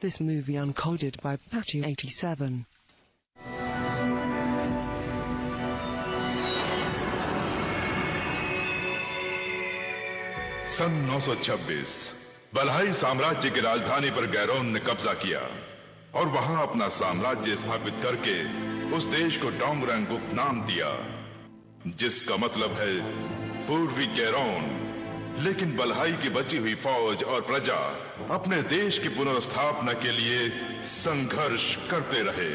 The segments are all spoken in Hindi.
this movie uncoded by Patchy87. सन 926 बलहाई साम्राज्य की राजधानी पर गैरोन ने कब्जा किया और वहां अपना साम्राज्य स्थापित करके उस देश को डोंगरांगुक नाम दिया, जिसका मतलब है पूर्वी गैरोन। लेकिन बलहाई की बची हुई फौज और प्रजा अपने देश की पुनर्स्थापना के लिए संघर्ष करते रहे।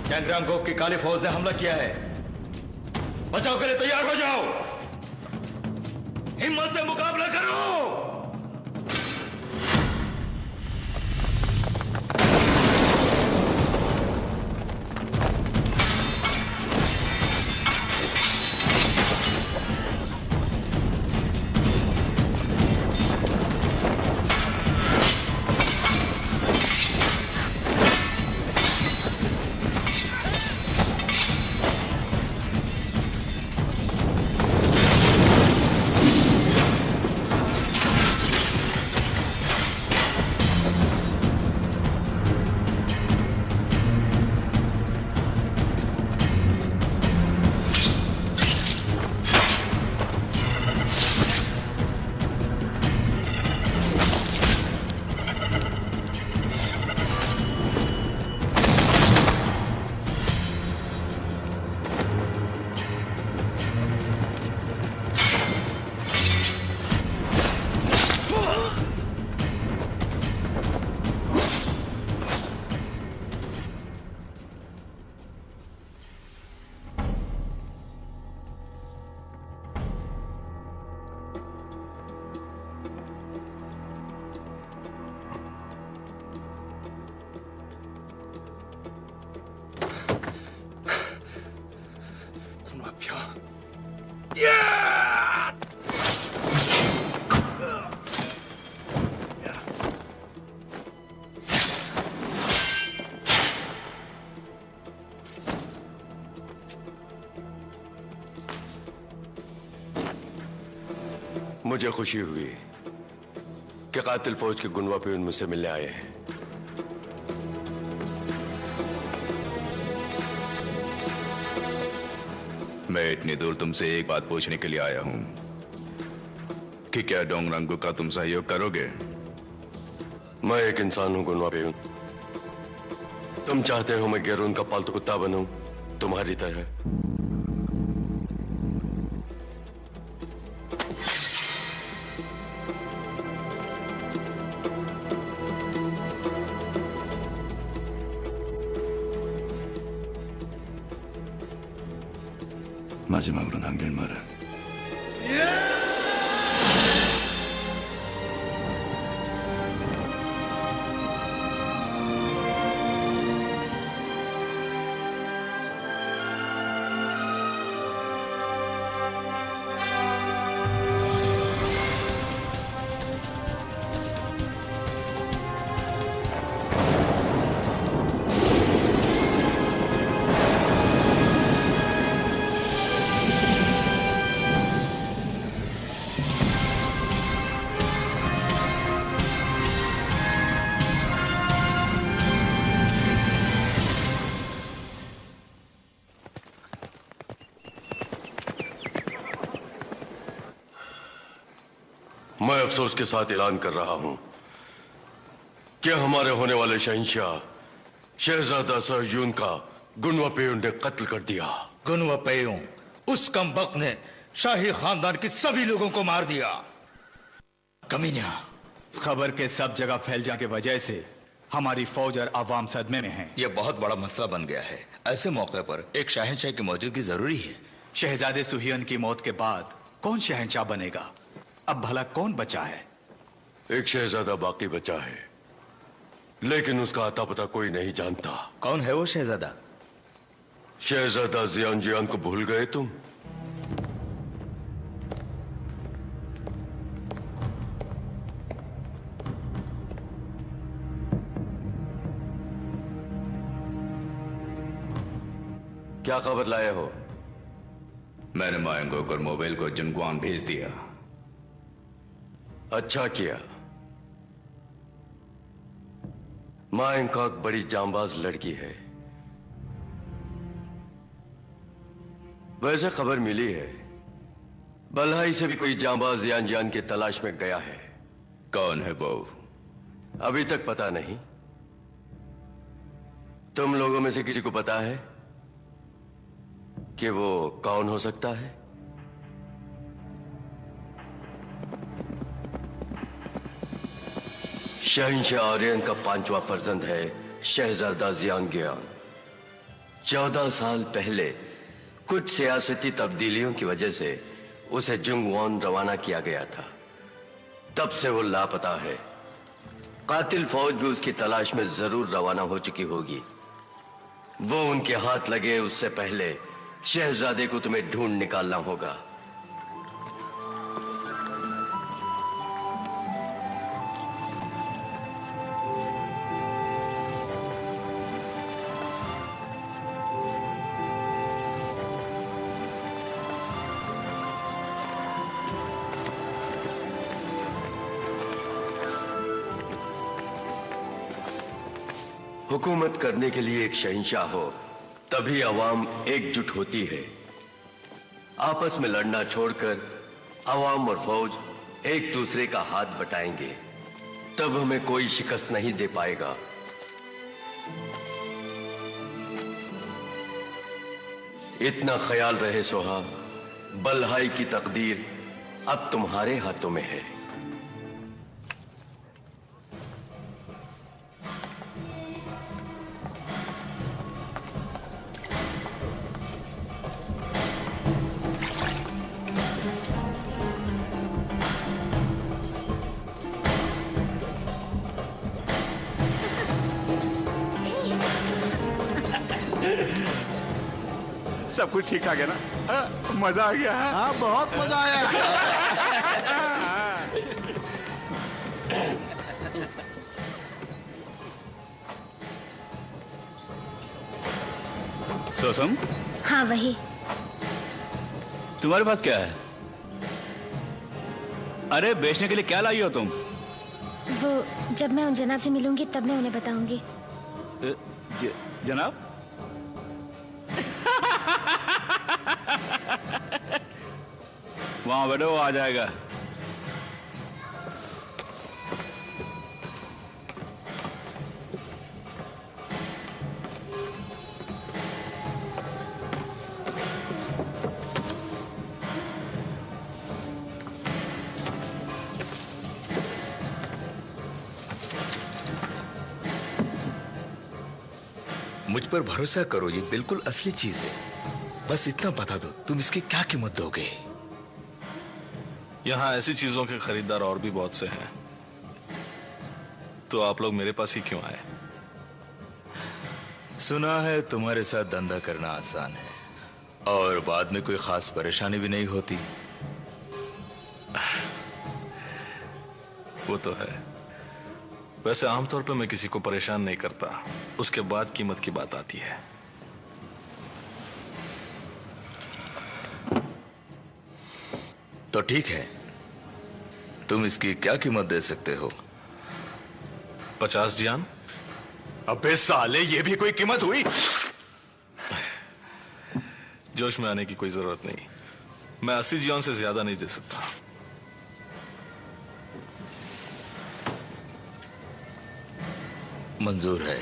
डोंगरांगुक की काली फौज ने हमला किया है। बचाव के लिए तैयार हो जाओ, हिम्मत से मुकाबला करो। मुझे खुशी हुई कि कातिल फौज के गुनवा पे मुझसे मिलने आए हैं। मैं इतनी दूर तुमसे एक बात पूछने के लिए आया हूं कि क्या डोंगरांगुक का तुम सहयोग करोगे? मैं एक इंसान हूं गुनवा पे। तुम चाहते हो मैं गैरोन का पालतू कुत्ता बनूं तुम्हारी तरह? 마지막으로 남길 말은 मैं अफसोस के साथ ऐलान कर रहा हूं कि हमारे होने वाले शहंशाह शहजादा सहजून का गुनवापेयुन ने कत्ल कर दिया। गुनवापेयुन, उस कमबख्त ने शाही खानदान के सभी लोगों को मार दिया। कमीना, खबर के सब जगह फैल जाने की वजह से हमारी फौज और आवाम सदमे में है। यह बहुत बड़ा मसला बन गया है। ऐसे मौके पर एक शहंशाह की मौजूदगी जरूरी है। शहजादे सुहियन की मौत के बाद कौन शहंशाह बनेगा? अब भला कौन बचा है? एक शहजादा बाकी बचा है, लेकिन उसका आता पता कोई नहीं जानता। कौन है वो शहजादा? शहजादा जियान जियान को भूल गए तुम? क्या खबर लाए हो? मैंने मायंगोक और मोबाइल को जुनग्वान भेज दिया। अच्छा किया। मायंगोक बड़ी जांबाज लड़की है। वैसे खबर मिली है बल्हाई से भी कोई जांबाज जियान जियान की तलाश में गया है। कौन है वो? अभी तक पता नहीं। तुम लोगों में से किसी को पता है कि वो कौन हो सकता है? शहंशाह आर्यन का 5वां फर्जंद है शहजादा जियान जियान। 14 साल पहले कुछ सियासती तब्दीलियों की वजह से उसे जुंगवान रवाना किया गया था। तब से वो लापता है। कातिल फौज भी उसकी तलाश में जरूर रवाना हो चुकी होगी। वो उनके हाथ लगे उससे पहले शहजादे को तुम्हें ढूंढ निकालना होगा। हुकूमत करने के लिए एक शहंशाह हो, तभी अवाम एकजुट होती है। आपस में लड़ना छोड़कर अवाम और फौज एक दूसरे का हाथ बटाएंगे, तब हमें कोई शिकस्त नहीं दे पाएगा। इतना ख्याल रहे सोहा, बल्हाई की तकदीर अब तुम्हारे हाथों में है। सब कुछ ठीक ठाक है ना? मजा आ गया है? हाँ, बहुत मजा आया। सोसम, हाँ वही। तुम्हारे पास क्या है? अरे बेचने के लिए क्या लाई हो तुम? वो जब मैं उन जनाब से मिलूंगी तब मैं उन्हें बताऊंगी। जनाब? वहां बैठो, वो आ जाएगा। मुझ पर भरोसा करो, ये बिल्कुल असली चीज है। बस इतना बता दो, तुम इसकी क्या कीमत दोगे? यहाँ ऐसी चीजों के खरीदार और भी बहुत से हैं, तो आप लोग मेरे पास ही क्यों आए? सुना है तुम्हारे साथ धंधा करना आसान है और बाद में कोई खास परेशानी भी नहीं होती। वो तो है। वैसे आमतौर पे मैं किसी को परेशान नहीं करता, उसके बाद कीमत की बात आती है। तो ठीक है, तुम इसकी क्या कीमत दे सकते हो? 50 जियान। अबे साले, ये भी कोई कीमत हुई? जोश में आने की कोई जरूरत नहीं। मैं 80 जियान से ज्यादा नहीं दे सकता। मंजूर है।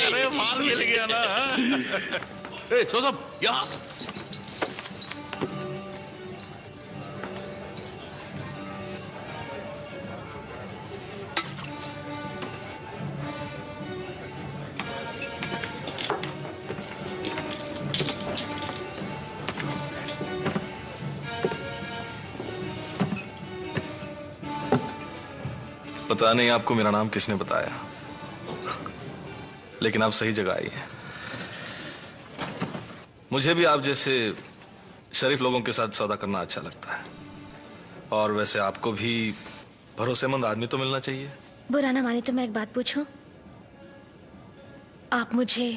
अरे माल मिल गया ना। ए, जोसेफ, यहाँ। पता नहीं आपको मेरा नाम किसने बताया, लेकिन आप सही जगह आई हैं। मुझे भी आप जैसे शरीफ लोगों के साथ सौदा करना अच्छा लगता है, और वैसे आपको भी भरोसेमंद आदमी तो मिलना चाहिए। बुरा ना माने तो मैं एक बात पूछूं? आप मुझे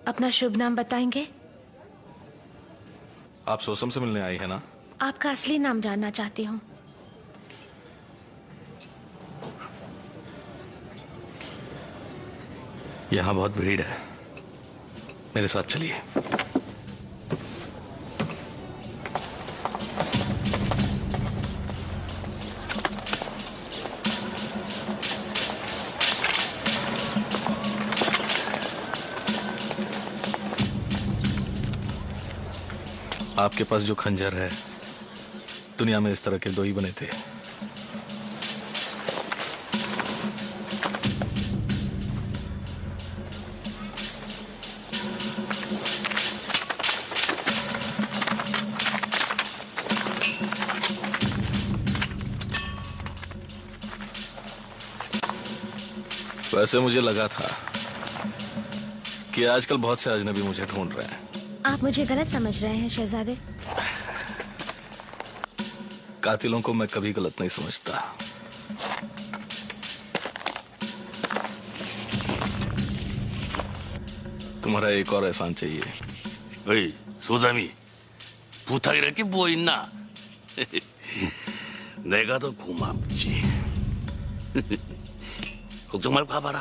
अपना शुभ नाम बताएंगे? आप सोसम से मिलने आई है ना? आपका असली नाम जानना चाहती हूँ। यहां बहुत भीड़ है, मेरे साथ चलिए। आपके पास जो खंजर है, दुनिया में इस तरह के 2 ही बने थे। वैसे मुझे लगा था कि आजकल बहुत से अजनबी मुझे ढूंढ रहे हैं। आप मुझे गलत समझ रहे हैं शहजादे। कातिलों को मैं कभी गलत नहीं समझता। तुम्हारा एक और एहसान चाहिए। 어이, 소삼이, 부탁이랄 게 뭐 있나? 내가 더 고맙지. 걱정 말고 가봐라.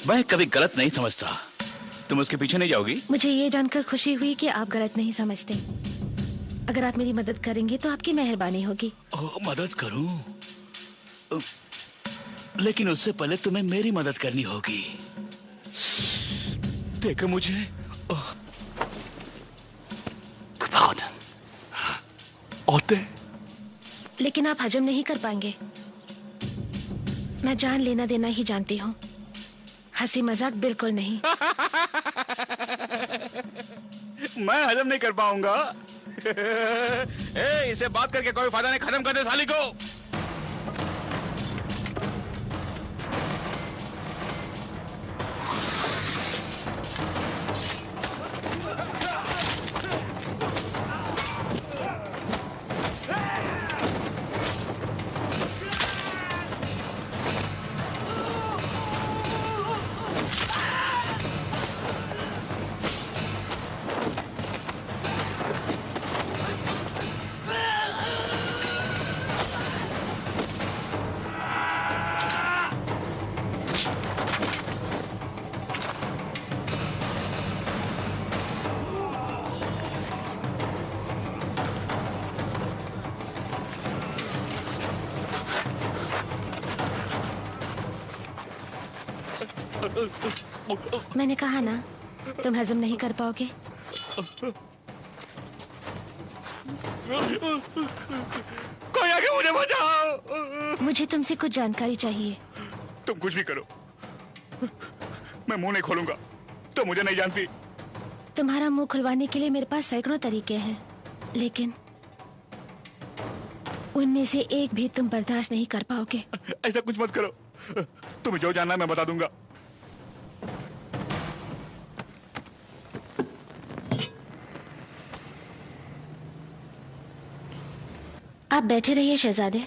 मैं कभी गलत नहीं समझता। तुम उसके पीछे नहीं जाओगी? मुझे ये जानकर खुशी हुई कि आप गलत नहीं समझते। अगर आप मेरी मदद करेंगे तो आपकी मेहरबानी होगी। मदद करूं? लेकिन उससे पहले तुम्हें मेरी मदद करनी होगी। देखो मुझे। 급하거든. 어때? लेकिन आप हजम नहीं कर पाएंगे। मैं जान लेना देना ही जानती हूँ, हंसी मजाक बिल्कुल नहीं। मैं हजम नहीं कर पाऊंगा। ए, इसे बात करके कोई फायदा नहीं, खत्म कर दे साली को। मैंने कहा ना, तुम हजम नहीं कर पाओगे। कोई आके मुझे बचाओ। मुझे तुमसे कुछ जानकारी चाहिए। तुम कुछ भी करो, मैं मुंह नहीं खोलूंगा। तो मुझे नहीं जानती। तुम्हारा मुंह खुलवाने के लिए मेरे पास सैकड़ों तरीके हैं, लेकिन उनमें से एक भी तुम बर्दाश्त नहीं कर पाओगे। ऐसा कुछ मत करो। तुम्हें जो जानना है मैं बता दूंगा। आप बैठे रहिए शहजादे।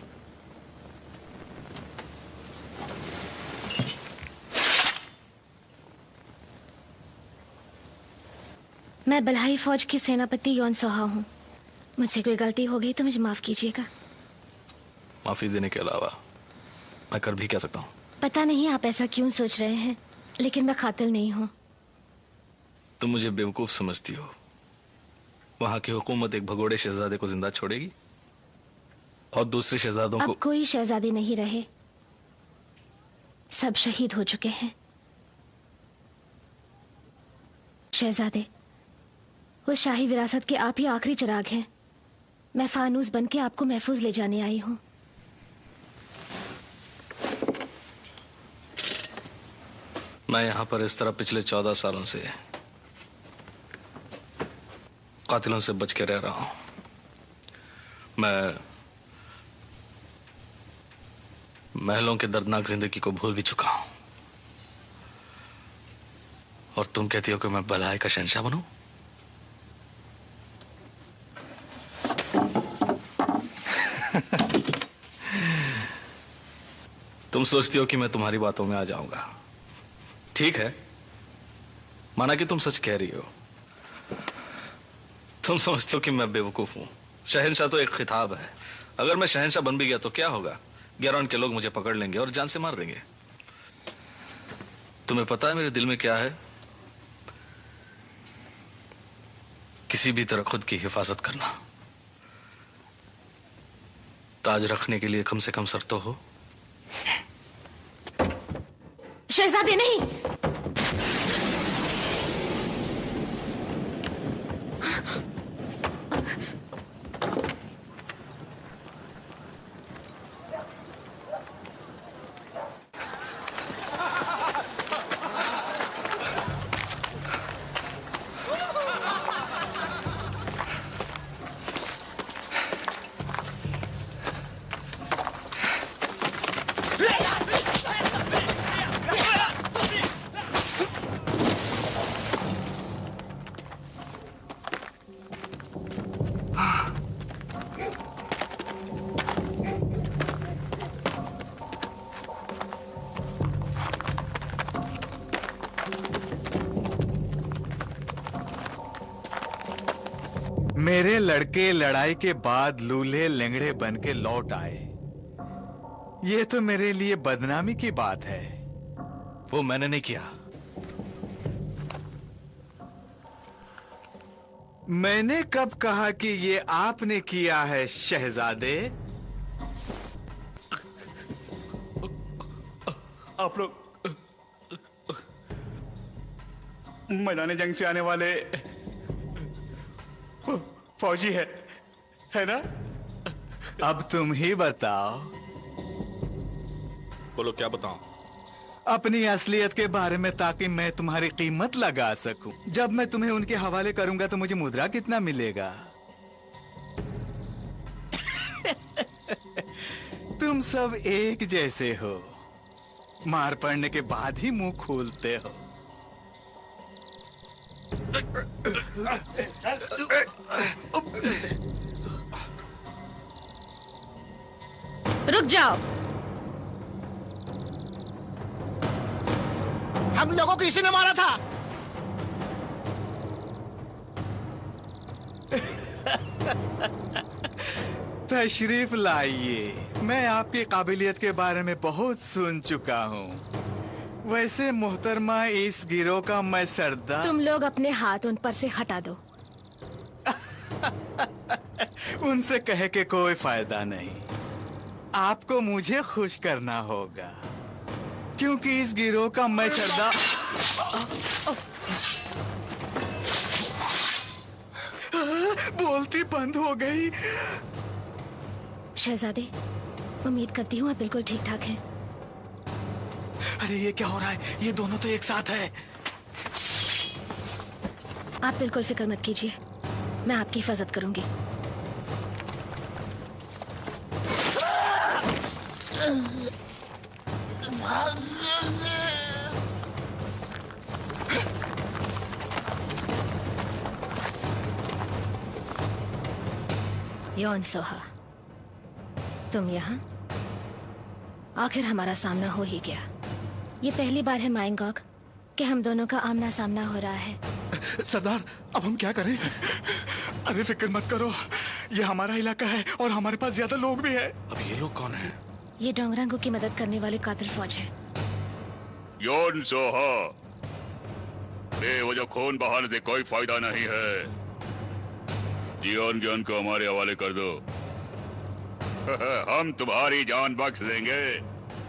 मैं बल्हाई फौज की सेनापति यौन सोहा हूँ। मुझसे कोई गलती हो गई तो मुझे माफ कीजिएगा। माफी देने के अलावा मैं कर भी क्या सकता हूँ? पता नहीं आप ऐसा क्यों सोच रहे हैं, लेकिन मैं कातिल नहीं हूँ। तुम मुझे बेवकूफ समझती हो। वहां की हुकूमत एक भगोड़े शहजादे को जिंदा छोड़ेगी और दूसरे शहजादों को। अब कोई शहजादे नहीं रहे, सब शहीद हो चुके हैं। शहजादे, उस शाही विरासत के आप ही आखिरी चिराग हैं। मैं फानूस बनके आपको महफूज ले जाने आई हूँ। मैं यहां पर इस तरह पिछले 14 सालों से कातिलों से बच के रह रहा हूं। मैं महलों के दर्दनाक जिंदगी को भूल भी चुका हूं। और तुम कहती हो कि मैं बल्हाई का शहंशाह बनूं? तुम सोचती हो कि मैं तुम्हारी बातों में आ जाऊंगा। ठीक है, माना कि तुम सच कह रही हो। तुम समझते हो कि मैं बेवकूफ हूं। शहंशाह तो एक खिताब है। अगर मैं शहंशाह बन भी गया तो क्या होगा? गैरान के लोग मुझे पकड़ लेंगे और जान से मार देंगे। तुम्हें पता है मेरे दिल में क्या है? किसी भी तरह खुद की हिफाजत करना। ताज रखने के लिए कम से कम सर तो हो। शहजादे नहीं। मेरे लड़के लड़ाई के बाद लूल्हे लेंगड़े बन के लौट आए। ये तो मेरे लिए बदनामी की बात है। वो मैंने नहीं किया। मैंने कब कहा कि ये आपने किया है शहजादे? आप लोग मैदान जंग से आने वाले फौजी है ना? अब तुम ही बताओ। बोलो, क्या बताऊं? अपनी असलियत के बारे में, ताकि मैं तुम्हारी कीमत लगा सकूं। जब मैं तुम्हें उनके हवाले करूंगा तो मुझे मुद्रा कितना मिलेगा? तुम सब एक जैसे हो। मार पड़ने के बाद ही मुंह खोलते हो। रुक जाओ। हम लोगों को किसी ने मारा था। तशरीफ लाइए। मैं आपकी काबिलियत के बारे में बहुत सुन चुका हूँ। वैसे मोहतरमा, इस गिरोह का मैं सरदार। तुम लोग अपने हाथ उन पर से हटा दो। उनसे कहे के कोई फायदा नहीं। आपको मुझे खुश करना होगा, क्योंकि इस गिरोह का मैं सरदार। बोलती बंद हो गई। शहजादे, उम्मीद करती हूँ आप बिल्कुल ठीक ठाक हैं। अरे ये क्या हो रहा है? ये दोनों तो एक साथ है। आप बिल्कुल फिक्र मत कीजिए, मैं आपकी हिफाजत करूंगी। यौन सोहा, तुम यहाँ? आखिर हमारा सामना हो ही गया। ये पहली बार है माइंगॉक कि हम दोनों का आमना सामना हो रहा है। सरदार, अब हम क्या करें? अरे फिक्र मत करो, ये हमारा इलाका है और हमारे पास ज्यादा लोग भी है। अब ये लोग कौन हैं? ये डोंगरांगो की मदद करने वाले कातिल फौज है। योन सोहा, बेवजह खून बहाने से कोई फायदा नहीं है। जियोन ज्ञान को हमारे हवाले कर दो। हम तुम्हारी जान बख्श देंगे।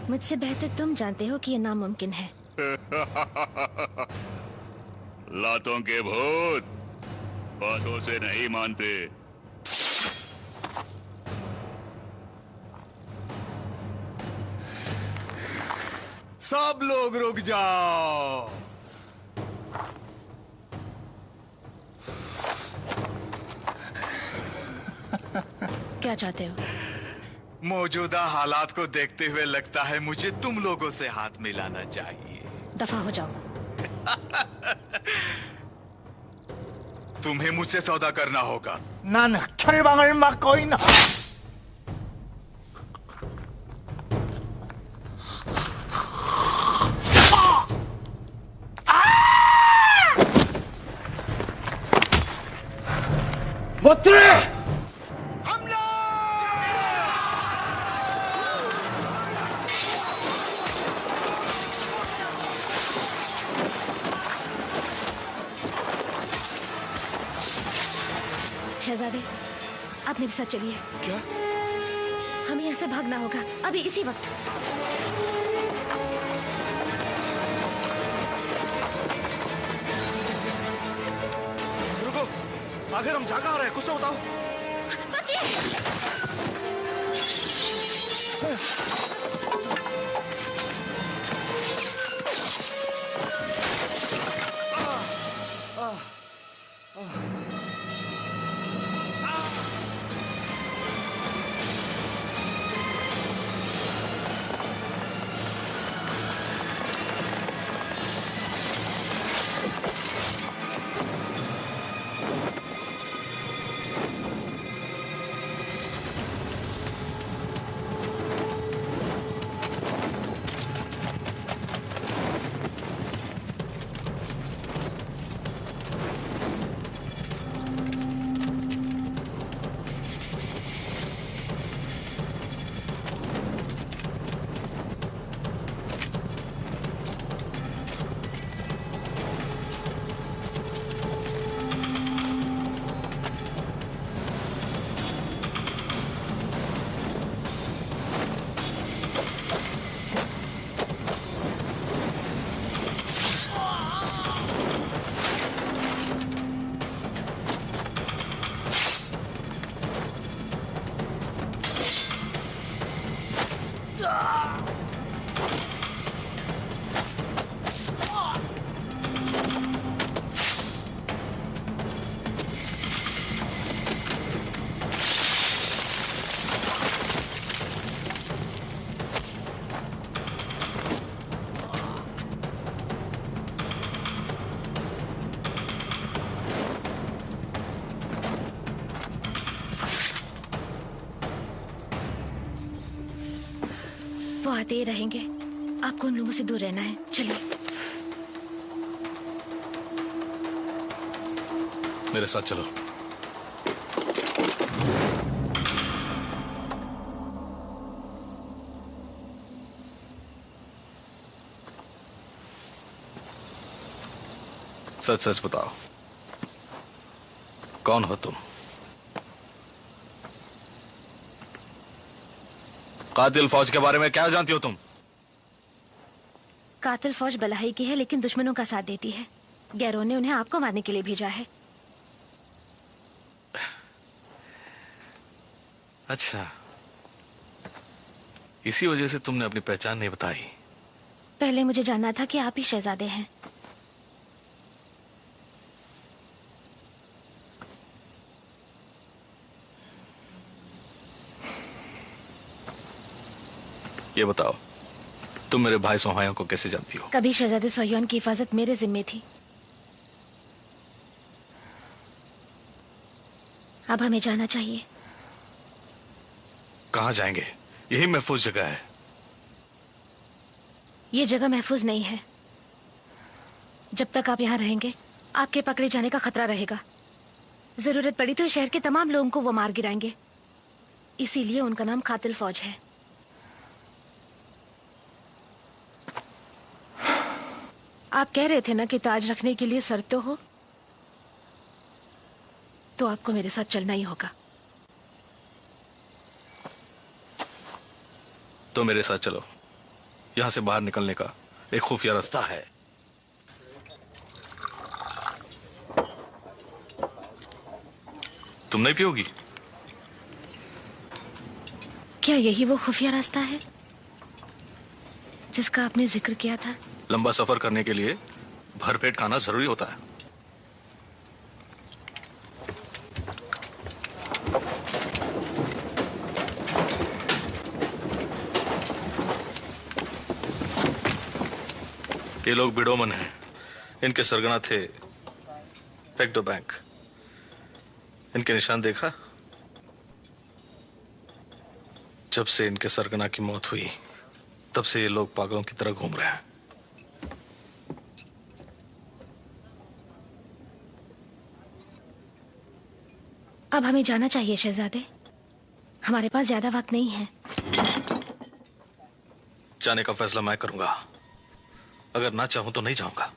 मुझसे बेहतर तुम जानते हो कि ये नामुमकिन है। लातों के भूत बातों से नहीं मानते। सब लोग रुक जाओ। क्या चाहते हो? मौजूदा हालात को देखते हुए लगता है मुझे तुम लोगों से हाथ मिलाना चाहिए। दफा हो जाओ। तुम्हें मुझसे सौदा करना होगा। 난 혈방을 막고 있나? 못 들어! शहजादे, आप मेरे साथ चलिए। क्या? हमें यहाँ से भागना होगा, अभी इसी वक्त। रुको, आखिर हम जा कहाँ रहे हैं? कुछ तो बताओ। वो आते ही रहेंगे, आपको उन लोगों से दूर रहना है। चलिए। मेरे साथ चलो। सच सच बताओ, कौन हो तुम? कातिल फौज के बारे में क्या जानती हो तुम? कातिल फौज बलहाई की है, लेकिन दुश्मनों का साथ देती है। गैरों ने उन्हें आपको मारने के लिए भेजा है। अच्छा, इसी वजह से तुमने अपनी पहचान नहीं बताई। पहले मुझे जानना था कि आप ही शहजादे हैं। ये बताओ, तुम मेरे भाई सोहायों को कैसे जानती हो? कभी शहजादे सोह्योन की हिफाजत मेरे जिम्मे थी। अब हमें जाना चाहिए। कहाँ जाएंगे? यही महफूज जगह है। ये जगह महफूज नहीं है। जब तक आप यहाँ रहेंगे आपके पकड़े जाने का खतरा रहेगा। जरूरत पड़ी तो शहर के तमाम लोगों को वो मार गिराएंगे। इसीलिए उनका नाम कातिल फौज है। आप कह रहे थे ना कि ताज रखने के लिए शर्त तो हो, तो आपको मेरे साथ चलना ही होगा। तो मेरे साथ चलो। यहां से बाहर निकलने का एक खुफिया रास्ता है। तुम नहीं पियोगी? क्या यही वो खुफिया रास्ता है जिसका आपने जिक्र किया था? लंबा सफर करने के लिए भरपेट खाना जरूरी होता है। ये लोग बिडोमन हैं। इनके सरगना थे पेक्डो बैंक। इनके निशान देखा? जब से इनके सरगना की मौत हुई तब से ये लोग पागलों की तरह घूम रहे हैं। अब हमें जाना चाहिए शहजादे। हमारे पास ज्यादा वक्त नहीं है। जाने का फैसला मैं करूंगा। अगर ना चाहूं तो नहीं जाऊंगा।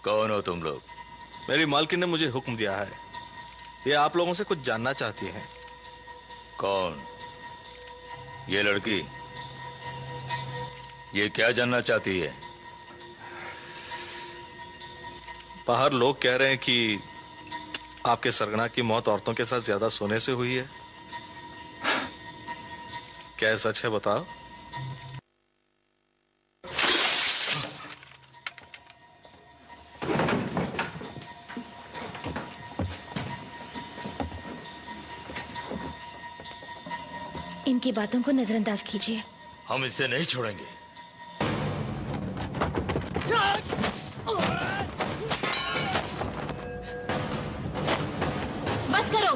कौन हो तुम लोग? मेरी मालकिन ने मुझे हुक्म दिया है। ये आप लोगों से कुछ जानना चाहती है। कौन? ये लड़की? ये क्या जानना चाहती है? बाहर लोग कह रहे हैं कि आपके सरगना की मौत औरतों के साथ ज्यादा सोने से हुई है। क्या सच है बताओ? इनकी बातों को नजरअंदाज कीजिए। हम इसे नहीं छोड़ेंगे। बस करो।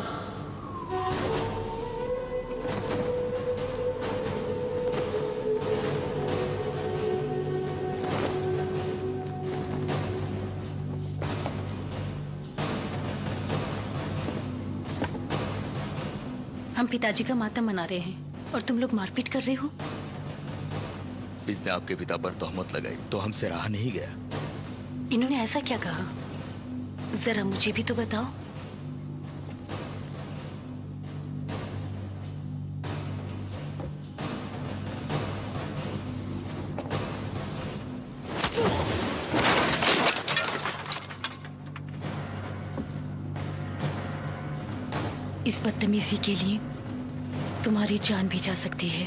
हम पिताजी का मातम मना रहे हैं और तुम लोग मारपीट कर रहे हो। इसने आपके पिता पर तोहमत लगाई तो हमसे रहा नहीं गया। इन्होंने ऐसा क्या कहा? जरा मुझे भी तो बताओ। इस बदतमीजी के लिए तुम्हारी जान भी जा सकती है।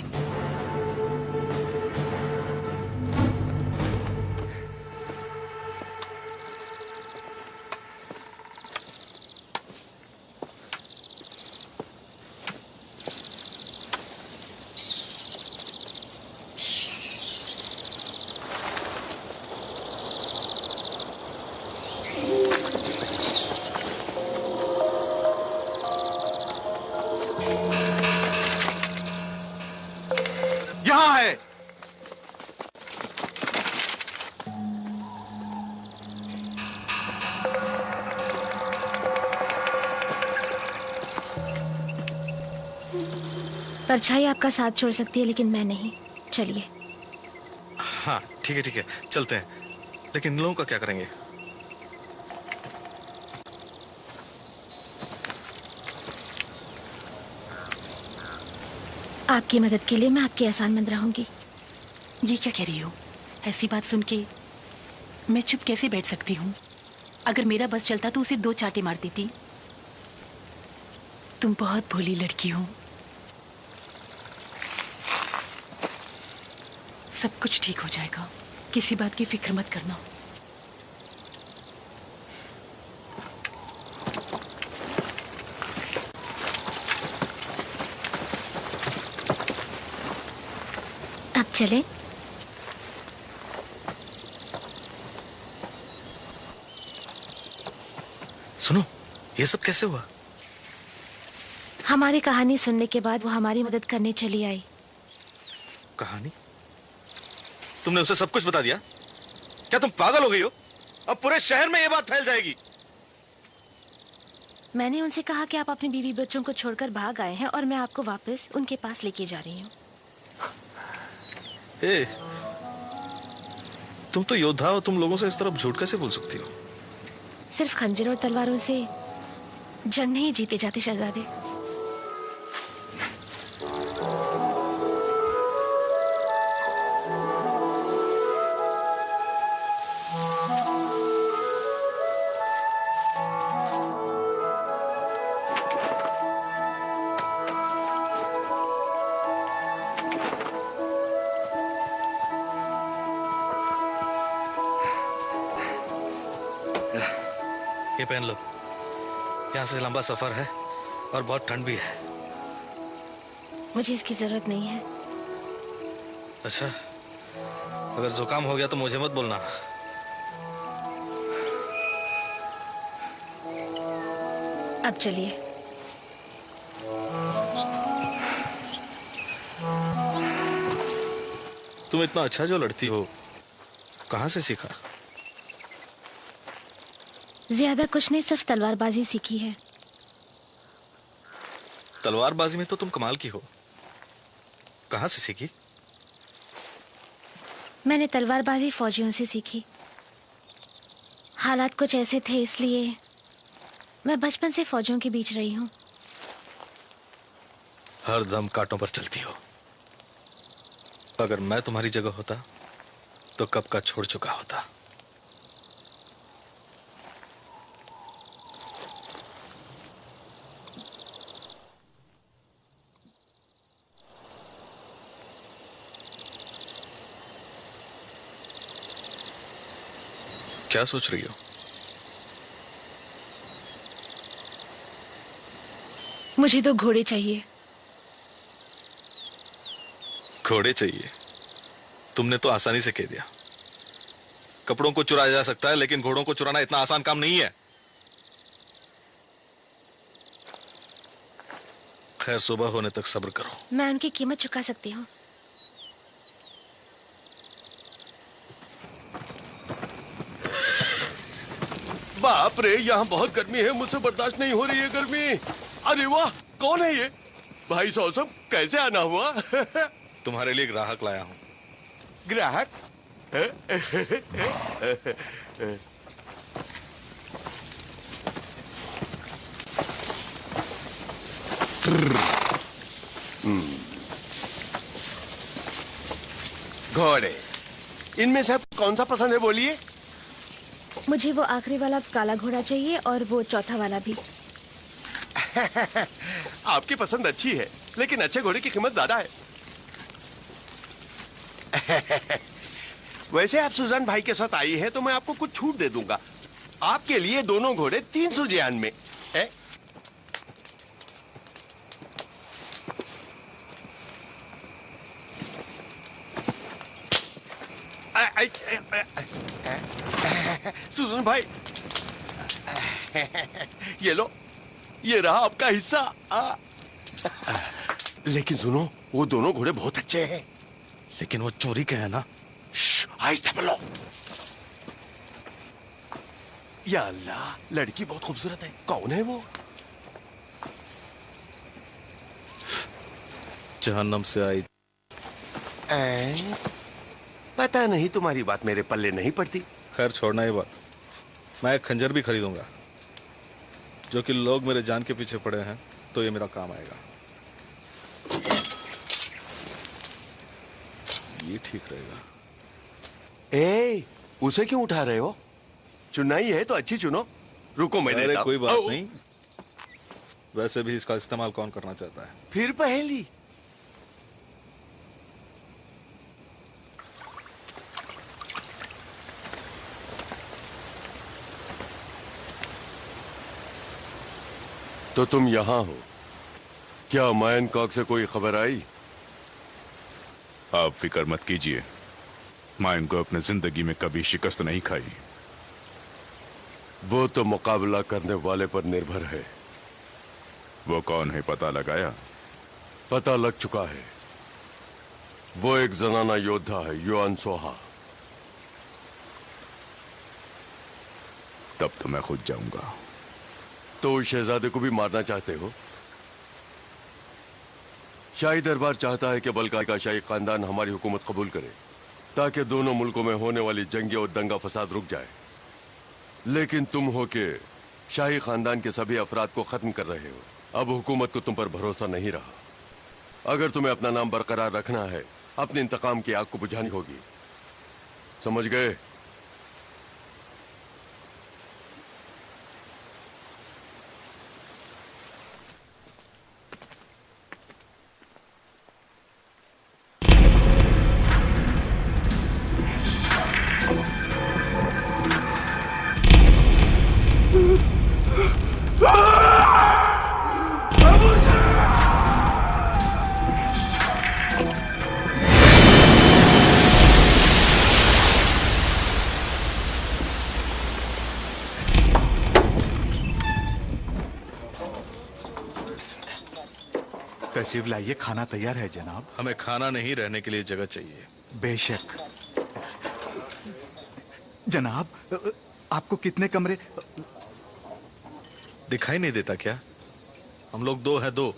यहाँ है। परछाई आपका साथ छोड़ सकती है लेकिन मैं नहीं। चलिए। हाँ ठीक है चलते हैं। लेकिन इन लोगों का क्या करेंगे? आपकी मदद के लिए मैं आपकी एहसानमंद रहूंगी। ये क्या कह रही हो? ऐसी बात सुन के मैं चुप कैसे बैठ सकती हूँ? अगर मेरा बस चलता तो उसे 2 चांटे मार देती। तुम बहुत भोली लड़की हो। सब कुछ ठीक हो जाएगा। किसी बात की फिक्र मत करना। अब चलें? सुनो, ये सब कैसे हुआ? हमारी कहानी सुनने के बाद वो हमारी मदद करने चली आई। कहानी? तुमने उसे सब कुछ बता दिया? क्या तुम पागल हो गई हो? अब पूरे शहर में ये बात फैल जाएगी। मैंने उनसे कहा कि आप अपनी बीवी बच्चों को छोड़कर भाग आए हैं और मैं आपको वापस उनके पास लेके जा रही हूँ। ए, तुम तो योद्धा हो, तुम लोगों से इस तरफ झूठ कैसे बोल सकती हो? सिर्फ खंजर और तलवारों से जंग नहीं जीते जाते शहजादे। ये पहन लो, यहाँ से लंबा सफर है और बहुत ठंड भी है। मुझे इसकी जरूरत नहीं है। अच्छा, अगर जुकाम हो गया तो मुझे मत बोलना। अब चलिए। तुम इतना अच्छा जो लड़ती हो, कहाँ से सीखा? ज्यादा कुछ नहीं, सिर्फ तलवारबाजी सीखी है। तलवारबाजी में तो तुम कमाल की हो। कहाँ से सीखी? मैंने तलवारबाजी फौजियों से सीखी। हालात कुछ ऐसे थे, इसलिए मैं बचपन से फौजियों के बीच रही हूँ। हर दम कांटों पर चलती हो। अगर मैं तुम्हारी जगह होता तो कब का छोड़ चुका होता। क्या सोच रही हो? मुझे तो घोड़े चाहिए। घोड़े चाहिए? तुमने तो आसानी से कह दिया। कपड़ों को चुराया जा सकता है, लेकिन घोड़ों को चुराना इतना आसान काम नहीं है। खैर, सुबह होने तक सब्र करो। मैं उनकी कीमत चुका सकती हूँ। बाप रे, यहाँ बहुत गर्मी है, मुझसे बर्दाश्त नहीं हो रही है गर्मी। अरे वाह, कौन है ये? भाई सौसम, कैसे आना हुआ? तुम्हारे लिए ग्राहक लाया हूँ। ग्राहक? घोड़े, इनमें से कौन सा पसंद है बोलिए? मुझे वो आखिरी वाला काला घोड़ा चाहिए और वो चौथा वाला भी। आपकी पसंद अच्छी है, लेकिन अच्छे घोड़े की कीमत ज्यादा है। वैसे आप सुजान भाई के साथ आई है तो मैं आपको कुछ छूट दे दूंगा। आपके लिए दोनों घोड़े 300 जियान में है। सुजान भाई, ये लो, ये रहा आपका हिस्सा। लेकिन सुनो, वो दोनों घोड़े बहुत अच्छे हैं। लेकिन वो चोरी के हैं ना। आहिस्ता बोलो। या अल्लाह, लड़की बहुत खूबसूरत है। कौन है वो? जहन्नम से आई। पता नहीं, तुम्हारी बात मेरे पल्ले नहीं पड़ती। खैर, छोड़ना ये बात। मैं एक खंजर भी खरीदूंगा, जो कि लोग मेरे जान के पीछे पड़े हैं, तो ये मेरा काम आएगा। ये ठीक रहेगा। उसे क्यों उठा रहे हो? चुनना ही है तो अच्छी चुनो। रुको, मैं देता हूं। कोई बात नहीं। वैसे भी इसका इस्तेमाल कौन करना चाहता है? फिर पहेली। तो तुम यहाँ हो। क्या मायन कॉक से कोई खबर आई? आप फिक्र मत कीजिए, मायन को अपने जिंदगी में कभी शिकस्त नहीं खाई। वो तो मुकाबला करने वाले पर निर्भर है। वो कौन है पता लगाया? पता लग चुका है। वो एक जनाना योद्धा है, युआन सोहा। तब तो मैं खुद जाऊंगा। तो उस शहजादे को भी मारना चाहते हो? शाही दरबार चाहता है कि बल्का का शाही खानदान हमारी हुकूमत कबूल करे, ताकि दोनों मुल्कों में होने वाली जंगे और दंगा फसाद रुक जाए। लेकिन तुम हो के शाही खानदान के सभी अफराद को खत्म कर रहे हो। अब हुकूमत को तुम पर भरोसा नहीं रहा। अगर तुम्हें अपना नाम बरकरार रखना है, अपने इंतकाम की आग को बुझानी होगी। समझ गए? तशरीफ लाइए, खाना तैयार है जनाब। हमें खाना नहीं, रहने के लिए जगह चाहिए। बेशक जनाब। आपको कितने कमरे दिखाई नहीं देता क्या? हम लोग दो हैं, दो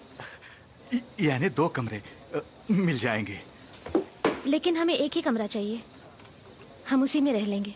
यानी 2 कमरे मिल जाएंगे। लेकिन हमें एक ही कमरा चाहिए, हम उसी में रह लेंगे।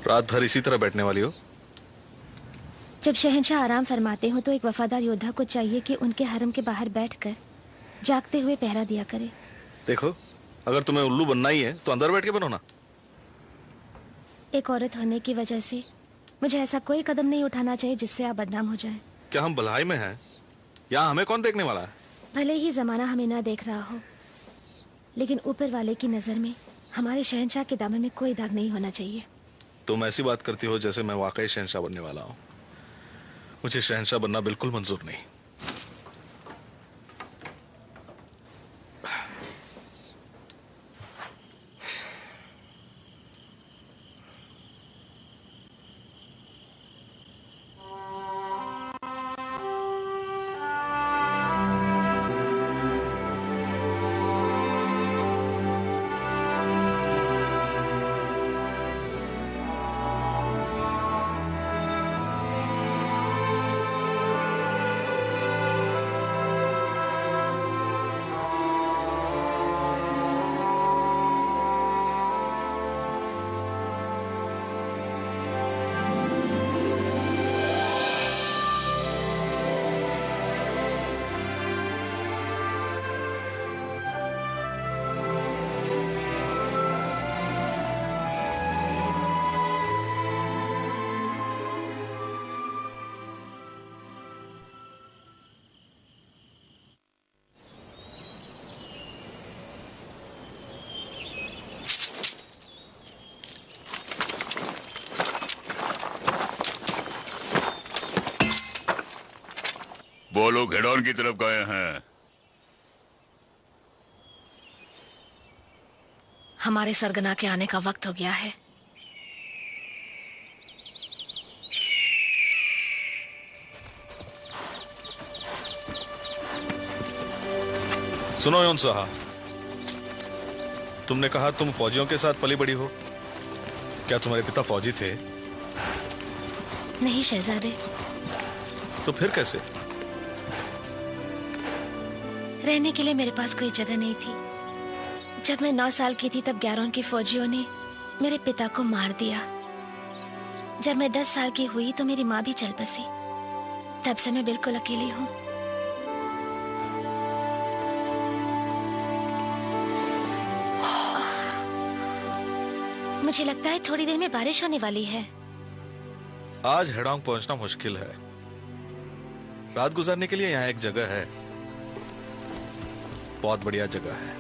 रात भर इसी तरह बैठने वाली हो? जब शहंशाह आराम फरमाते हो तो एक वफादार योद्धा को चाहिए कि उनके हरम के बाहर बैठकर जागते हुए पहरा दिया करे। देखो, अगर तुम्हें उल्लू बनना ही है तो अंदर बैठ के बनो ना। एक औरत होने की वजह से मुझे ऐसा कोई कदम नहीं उठाना चाहिए जिससे आप बदनाम हो जाएं। क्या हम भलाई में हैं? यहाँ हमें कौन देखने वाला है? भले ही जमाना हमें ना देख रहा हो, लेकिन ऊपर वाले की नजर में हमारे शहंशाह के दामन में कोई दाग नहीं होना चाहिए। तुम ऐसी बात करती हो जैसे मैं वाकई शहंशाह बनने वाला हूँ। मुझे शहंशाह बनना बिल्कुल मंजूर नहीं। वो लोग हेडॉन की तरफ गए हैं। हमारे सरगना के आने का वक्त हो गया है। सुनो योन साहा, तुमने कहा तुम फौजियों के साथ पली बड़ी हो। क्या तुम्हारे पिता फौजी थे? नहीं शहजादे। तो फिर कैसे? रहने के लिए मेरे पास कोई जगह नहीं थी। जब मैं 9 साल की थी तब गैरोन की फौजियों ने मेरे पिता को मार दिया। जब मैं 10 साल की हुई तो मेरी माँ भी चल बसी। तब से मैं बिल्कुल अकेली हूँ। मुझे लगता है थोड़ी देर में बारिश होने वाली है। आज हेडोंग पहुंचना मुश्किल है। रात गुजारने के लिए यहाँ एक जगह है, बहुत बढ़िया जगह है।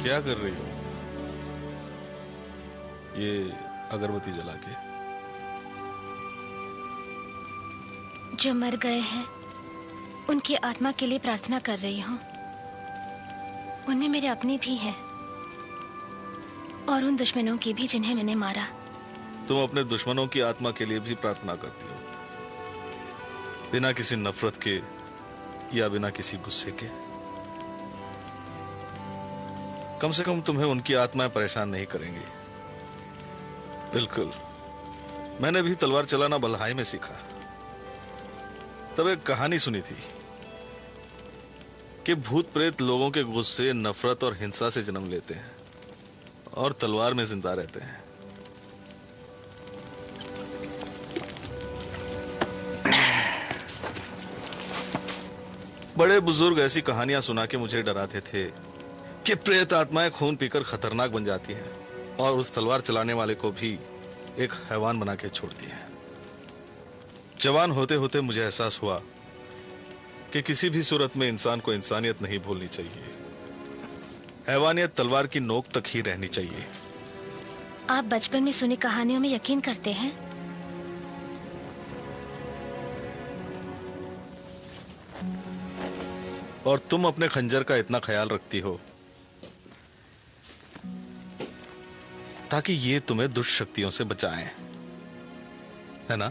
क्या कर रही हो? ये अगरबत्ती जला के। जो मर गए हैं उनकी आत्मा के लिए प्रार्थना कर रही हूँ। उनमें मेरे अपने भी हैं और उन दुश्मनों की भी जिन्हें मैंने मारा। तुम अपने दुश्मनों की आत्मा के लिए भी प्रार्थना करती हो, बिना किसी नफरत के या बिना किसी गुस्से के। कम से कम तुम्हें उनकी आत्माएं परेशान नहीं करेंगी। बिल्कुल। मैंने भी तलवार चलाना बल्हाई में सीखा। तब एक कहानी सुनी थी कि भूत प्रेत लोगों के गुस्से, नफरत और हिंसा से जन्म लेते हैं और तलवार में जिंदा रहते हैं। बड़े बुजुर्ग ऐसी कहानियां सुना के मुझे डराते थे कि प्रेत आत्माएं खून पीकर खतरनाक बन जाती हैं और उस तलवार चलाने वाले को भी एक हैवान बना के छोड़ती हैं। जवान होते होते मुझे एहसास हुआ कि किसी भी सूरत में इंसान को इंसानियत नहीं भूलनी चाहिए। हैवानियत तलवार की नोक तक ही रहनी चाहिए। आप बचपन में सुनी कहानियों में यकीन करते हैं? और तुम अपने खंजर का इतना ख्याल रखती हो ताकि ये तुम्हें दुष्ट शक्तियों से बचाएं, है ना?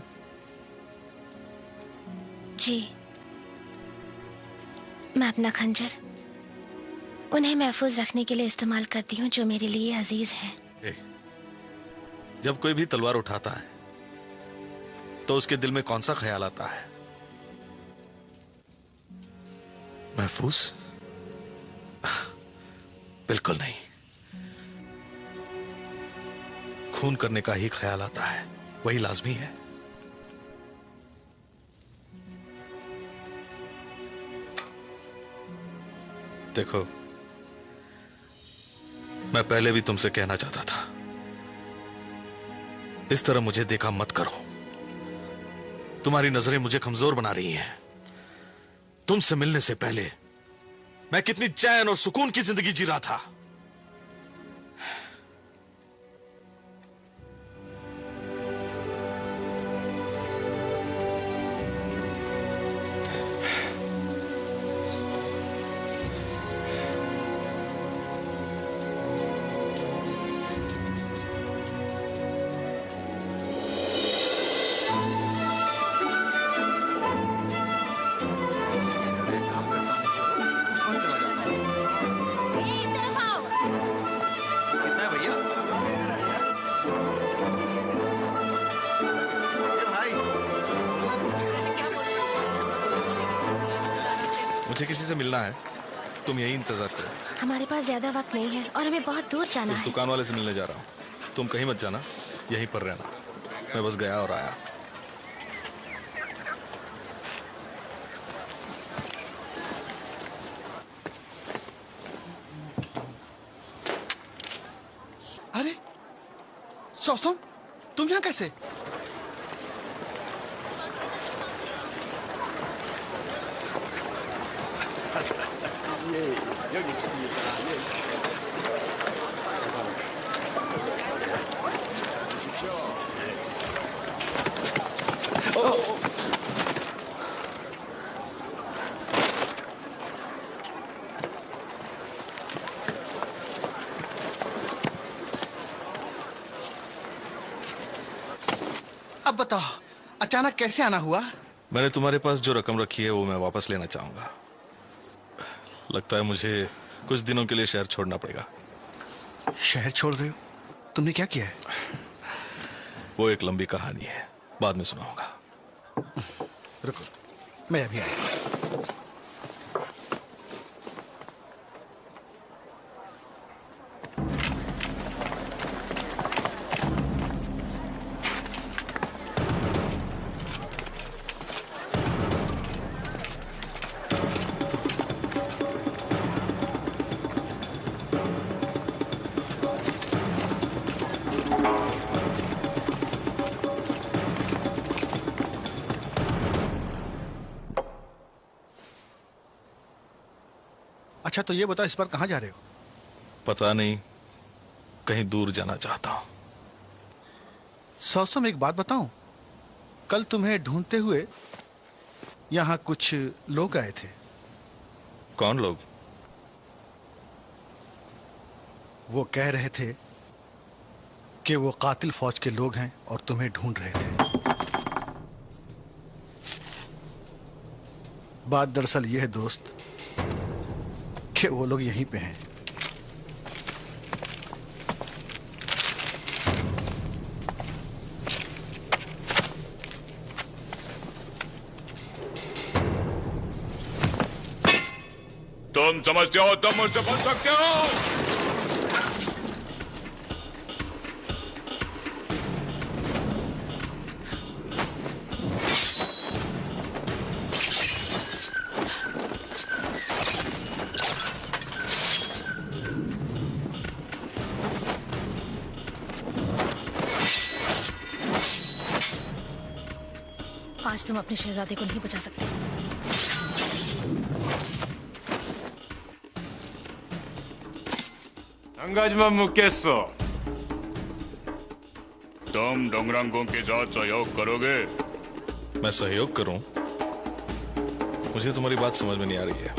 जी, मैं अपना खंजर उन्हें महफूज रखने के लिए इस्तेमाल करती हूँ जो मेरे लिए अजीज हैं। जब कोई भी तलवार उठाता है तो उसके दिल में कौन सा ख्याल आता है? महफूज? बिल्कुल नहीं। खून करने का ही ख्याल आता है, वही लाजमी है। देखो, मैं पहले भी तुमसे कहना चाहता था, इस तरह मुझे देखा मत करो। तुम्हारी नजरें मुझे कमजोर बना रही हैं। तुमसे मिलने से पहले मैं कितनी चैन और सुकून की जिंदगी जी रहा था। मुझे किसी से मिलना है, तुम यही इंतजार करो। हमारे पास ज्यादा वक्त नहीं है और हमें बहुत दूर जाना उस है। दुकान वाले से मिलने जा रहा हूँ, तुम कहीं मत जाना, यहीं पर रहना। मैं बस गया और आया। अरे सौसम, तुम यहाँ कैसे? 여기 있습니다. अब बताओ, अचानक कैसे आना हुआ? मैंने तुम्हारे पास जो रकम रखी है वो मैं वापस लेना चाहूंगा। लगता है मुझे कुछ दिनों के लिए शहर छोड़ना पड़ेगा। शहर छोड़ रहे हो? तुमने क्या किया है? वो एक लंबी कहानी है, बाद में सुनाऊंगा। रुको, मैं अभी आया। अच्छा तो ये बताओ, इस बार कहाँ जा रहे हो? पता नहीं, कहीं दूर जाना चाहता हूं। सौसम, एक बात बताऊं, कल तुम्हें ढूंढते हुए यहां कुछ लोग आए थे। कौन लोग? वो कह रहे थे कि वो कातिल फौज के लोग हैं और तुम्हें ढूंढ रहे थे। बात दरअसल ये है दोस्त कि वो लोग यहीं पे हैं। तुम समझते हो तुम मुझसे बच सकते हो? आज तुम अपने शहजादे को नहीं बचा सकते। तुम डोंगरांगों के साथ सहयोग करोगे? मैं सहयोग करूं? मुझे तुम्हारी बात समझ में नहीं आ रही है।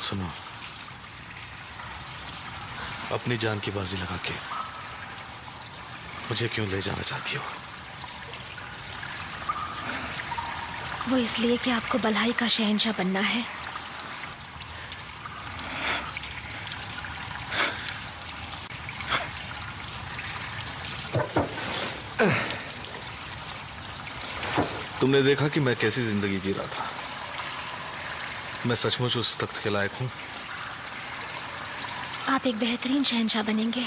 सुनो, अपनी जान की बाजी लगा के मुझे क्यों ले जाना चाहती हो? वो इसलिए कि आपको बल्हाई का शहंशाह बनना है। तुमने देखा कि मैं कैसी जिंदगी जी रहा था। मैं सचमुच उस तख्त के लायक हूं। आप एक बेहतरीन शहंशाह बनेंगे।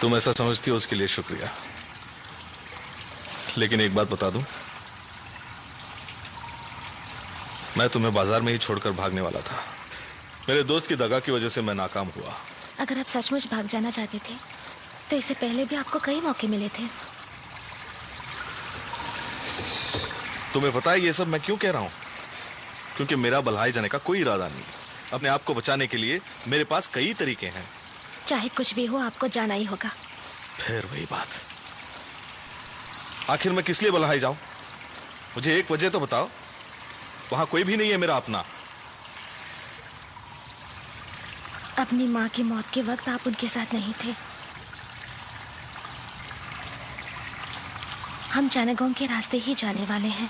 तुम ऐसा समझती हो उसके लिए शुक्रिया, लेकिन एक बात बता दूं, मैं तुम्हें बाजार में ही छोड़कर भागने वाला था। मेरे दोस्त की दगा की वजह से मैं नाकाम हुआ। अगर आप सचमुच भाग जाना चाहते थे तो इससे पहले भी आपको कई मौके मिले थे। तुम्हें पता है ये सब मैं क्यों कह रहा हूं? क्योंकि मेरा बल्हाई जाने का कोई इरादा नहीं। अपने आप को बचाने के लिए मेरे पास कई तरीके हैं। चाहे कुछ भी हो, आपको जाना ही होगा। फिर वही बात, आखिर मैं किस लिए बल्हाई जाऊं? मुझे एक वजह तो बताओ। वहां कोई भी नहीं है मेरा अपना। अपनी माँ की मौत के वक्त आप उनके साथ नहीं थे। हम चानागोंग के रास्ते ही जाने वाले हैं।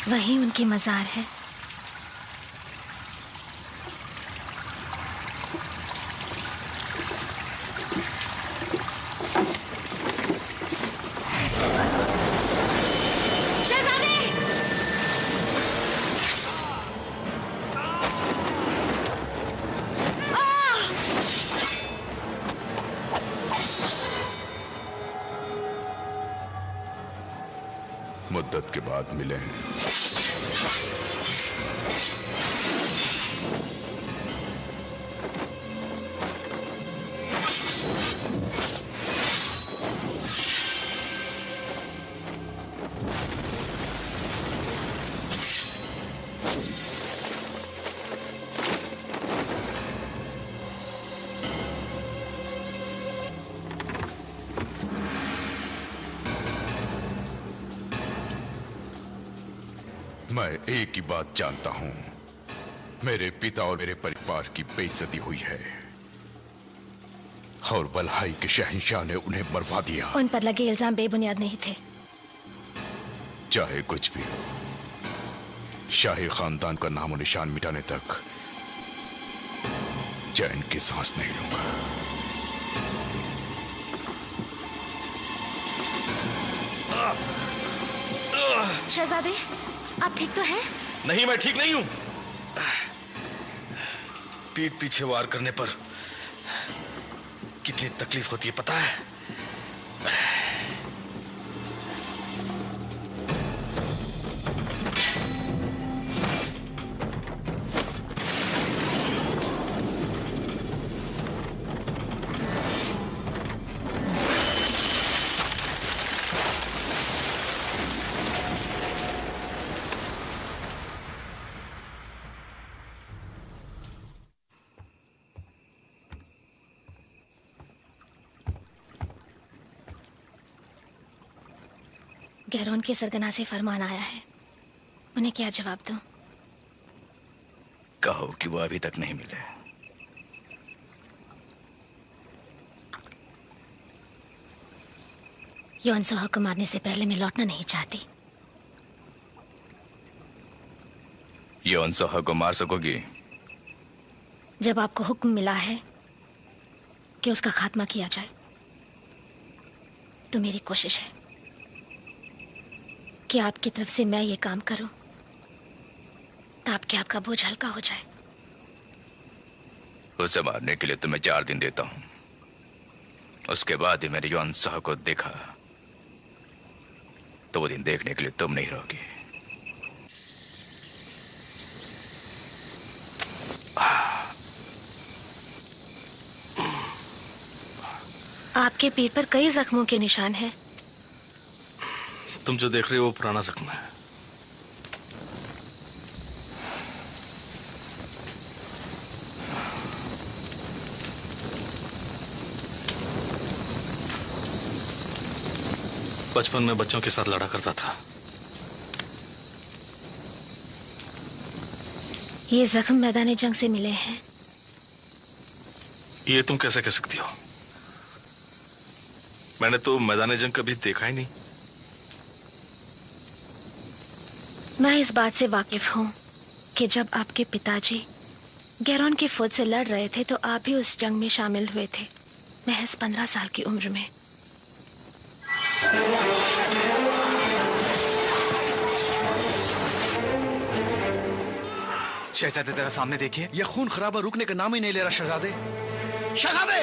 वहीं उनकी मजार है। मुद्दत के बाद मिले हैं। मैं एक ही बात जानता हूं, मेरे पिता और मेरे परिवार की बेइज्जती हुई है और बल्हाई के शहंशाह ने उन्हें मरवा दिया। उन पर लगे इल्जाम बेबुनियाद नहीं थे। चाहे कुछ भी हो, शाही खानदान का नामो निशान मिटाने तक चैन की सांस नहीं लूंगा। शहजादे, आप ठीक तो हैं? नहीं, मैं ठीक नहीं हूं। पीठ पीछे वार करने पर कितनी तकलीफ होती है पता है? गैरोन के सरगना से फरमान आया है, उन्हें क्या जवाब दूं? कहो कि वो अभी तक नहीं मिले। योनसोह को मारने से पहले मैं लौटना नहीं चाहती। योनसोह को मार सकोगी? जब आपको हुक्म मिला है कि उसका खात्मा किया जाए, तो मेरी कोशिश है कि आपकी तरफ से मैं ये काम करूं ताकि आपका बोझ हल्का हो जाए। उसे मारने के लिए तुम्हें 4 दिन देता हूं। उसके बाद ही मैंने योनसोह को देखा तो वो दिन देखने के लिए तुम नहीं रहोगी। आपके पीठ पर कई जख्मों के निशान हैं। तुम जो देख रहे हो वो पुराना जख्म है। बचपन में बच्चों के साथ लड़ा करता था। ये जख्म मैदान जंग से मिले हैं। ये तुम कैसे कह सकती हो? मैंने तो मैदान जंग कभी देखा ही नहीं। मैं इस बात से वाकिफ हूँ कि जब आपके पिताजी गैरोन की फौज से लड़ रहे थे तो आप भी उस जंग में शामिल हुए थे, महज 15 साल की उम्र में। शहजादे तेरा सामने देखिए, ये खून खराबा रुकने का नाम ही नहीं ले रहा। शहजादे, शहजादे!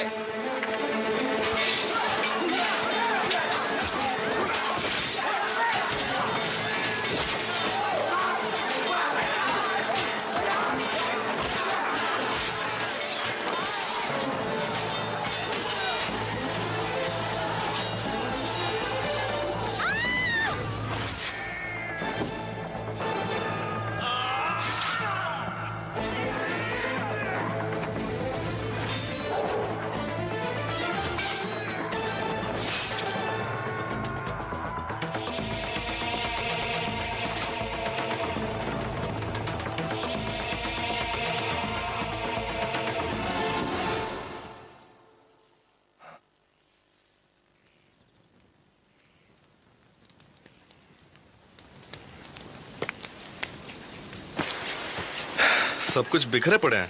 सब कुछ बिखरे पड़े हैं।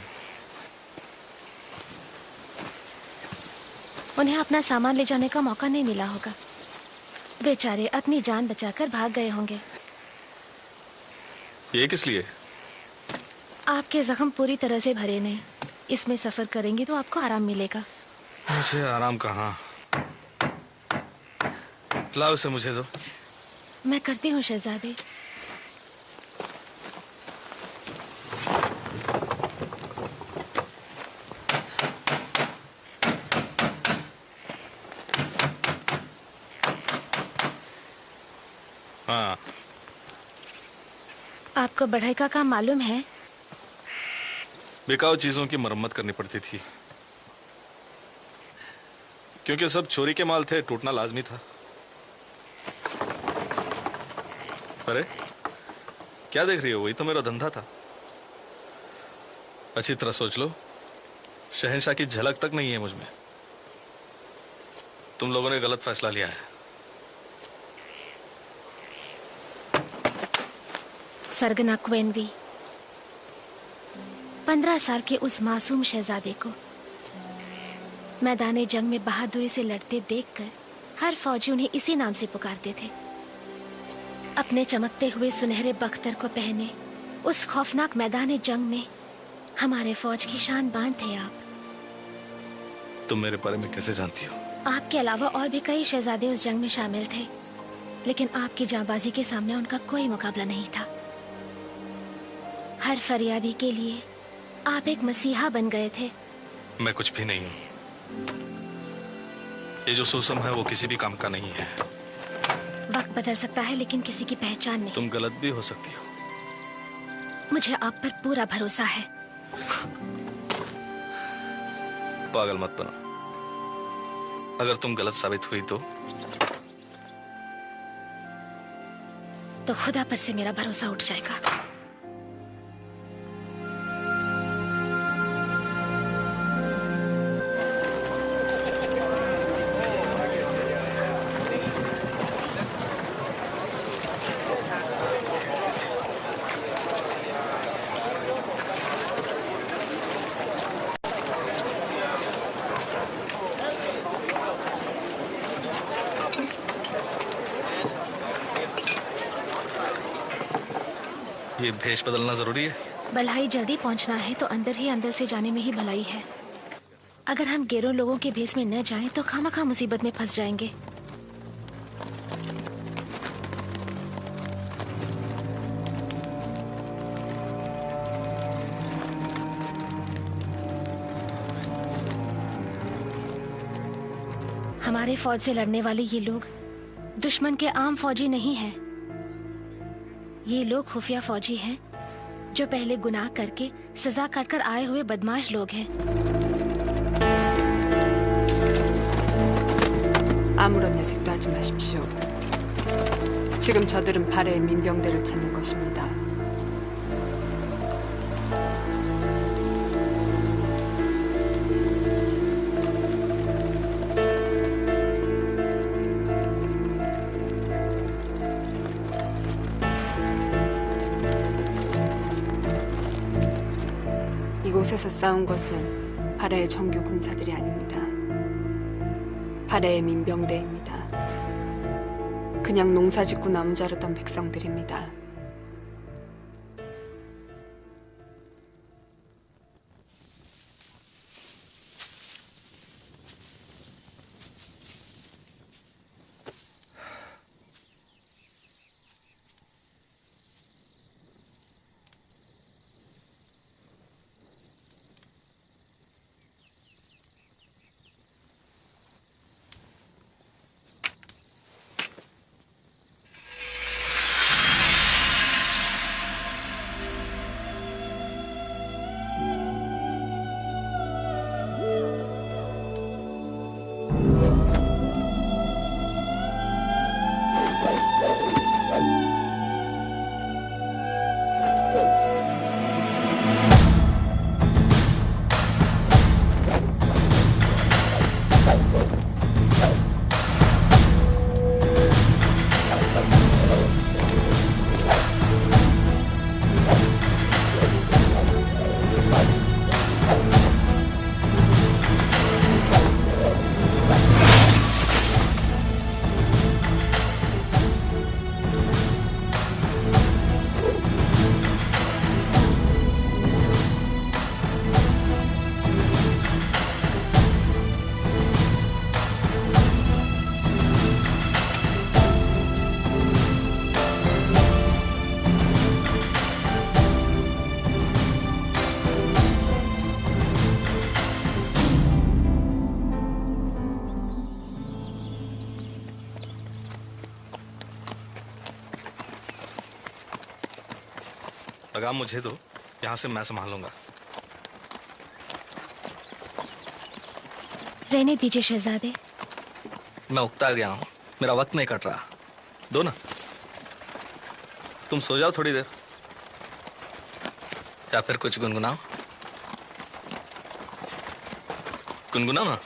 उन्हें अपना सामान ले जाने का मौका नहीं मिला होगा। बेचारे अपनी जान बचाकर भाग गए होंगे। ये किस लिए? आपके जख्म पूरी तरह से भरे नहीं। इसमें सफर करेंगे तो आपको आराम मिलेगा। मुझे आराम कहाँ? लाओ इसे मुझे दो। मैं करती हूँ शहजादे। हाँ। आपको बढ़ई का काम मालूम है? बिकाऊ चीजों की मरम्मत करनी पड़ती थी, क्योंकि सब चोरी के माल थे, टूटना लाजमी था। अरे क्या देख रही हो? वही तो मेरा धंधा था। अच्छी तरह सोच लो, शहंशाह की झलक तक नहीं है मुझ में। तुम लोगों ने गलत फैसला लिया है। सरगना क्वेनवी, 15 साल के उस मासूम शहजादे को मैदान जंग में बहादुरी से लड़ते देखकर हर फौजी उन्हें इसी नाम से पुकारते थे। अपने चमकते हुए सुनहरे बख्तर को पहने उस खौफनाक मैदान जंग में हमारे फौज की शान बांध थे आप। तुम मेरे बारे में कैसे जानती हो? आपके अलावा और भी कई शहजादे उस जंग में शामिल थे, लेकिन आपकी जांबाजी के सामने उनका कोई मुकाबला नहीं था। हर फरियादी के लिए आप एक मसीहा बन गए थे। मैं कुछ भी नहीं हूं। ये जो सोसम है वो किसी भी काम का नहीं है। वक्त बदल सकता है लेकिन किसी की पहचान नहीं। तुम गलत भी हो सकती हो। मुझे आप पर पूरा भरोसा है। पागल मत बनो। अगर तुम गलत साबित हुई तो खुदा पर से मेरा भरोसा उठ जाएगा। ये भेष बदलना जरूरी है? भलाई जल्दी पहुंचना है तो अंदर ही अंदर से जाने में ही भलाई है। अगर हम गैरों लोगों के भेष में न जाएं तो खामखा मुसीबत में फंस जाएंगे। हमारे फौज से लड़ने वाले ये लोग दुश्मन के आम फौजी नहीं है। ये लोग खुफिया फौजी हैं जो पहले गुनाह करके सजा काटकर आए हुए बदमाश लोग हैं। 아무런 내색도 하지 마십시오. 지금 저들은 발해의 민병대를 찾는 것입니다. 이곳에서 싸운 것은 발해의 정규 군사들이 아닙니다. 발해의 민병대입니다. 그냥 농사짓고 나무 자르던 백성들입니다. लगाम मुझे दो, यहाँ से मैं संभाल लूंगा। रहने दीजिए शहजादे। मैं उकता गया हूँ, मेरा वक्त नहीं कट रहा। दो ना, तुम सो जाओ थोड़ी देर, या फिर कुछ गुनगुनाओ। गुनगुनाओ ना।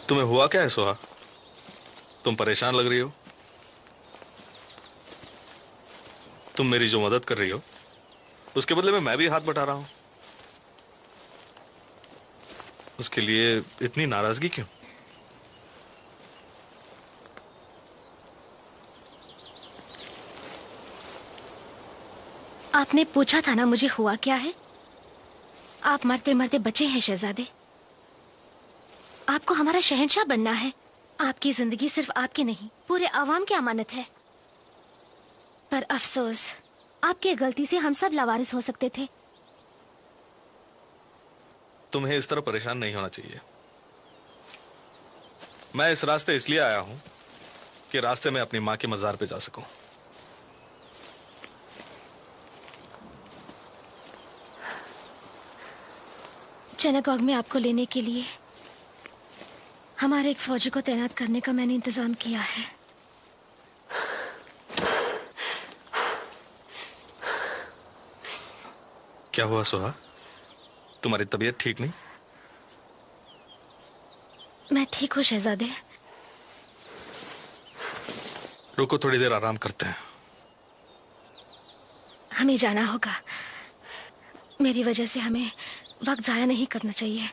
तुम्हें हुआ क्या है सोहा? तुम परेशान लग रही हो। तुम मेरी जो मदद कर रही हो उसके बदले में मैं भी हाथ बटा रहा हूं। उसके लिए इतनी नाराजगी क्यों? आपने पूछा था ना मुझे हुआ क्या है। आप मरते मरते बचे हैं शहजादे। आपको हमारा शहंशाह बनना है। आपकी जिंदगी सिर्फ आपकी नहीं, पूरे आवाम की अमानत है। पर अफसोस, आपकी गलती से हम सब लावारिस हो सकते थे। तुम्हें इस तरह परेशान नहीं होना चाहिए। मैं इस रास्ते इसलिए आया हूं कि रास्ते में अपनी मां के मजार पे जा सकूं। चनागॉग में आपको लेने के लिए हमारे एक फौजी को तैनात करने का मैंने इंतजाम किया है। क्या हुआ सोहा? तुम्हारी तबीयत ठीक नहीं? मैं ठीक हूँ शहजादे। रुको, थोड़ी देर आराम करते हैं। हमें जाना होगा। मेरी वजह से हमें वक्त जाया नहीं करना चाहिए।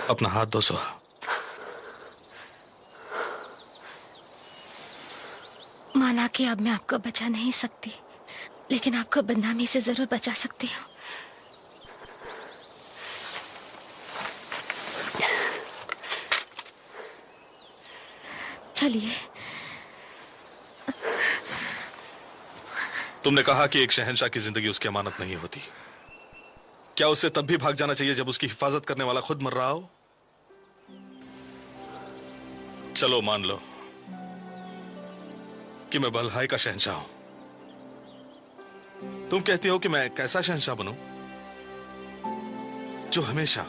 अपना हाथ दो सोहा। माना कि अब मैं आपको बचा नहीं सकती, लेकिन आपको बदनामी से जरूर बचा सकती हूँ। चलिए। तुमने कहा कि एक शहंशाह की जिंदगी उसकी अमानत नहीं होती। क्या उससे तब भी भाग जाना चाहिए जब उसकी हिफाजत करने वाला खुद मर रहा हो? चलो मान लो कि मैं बलहाई का शहंशाह हूं। तुम कहती हो कि मैं कैसा शहंशाह बनूं जो हमेशा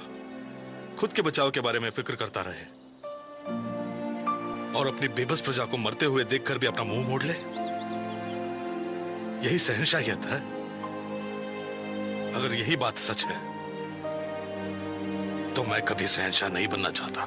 खुद के बचाव के बारे में फिक्र करता रहे और अपनी बेबस प्रजा को मरते हुए देखकर भी अपना मुंह मोड़ ले? यही शहंशाहियत है? अगर यही बात सच है तो मैं कभी शहंशाह नहीं बनना चाहता।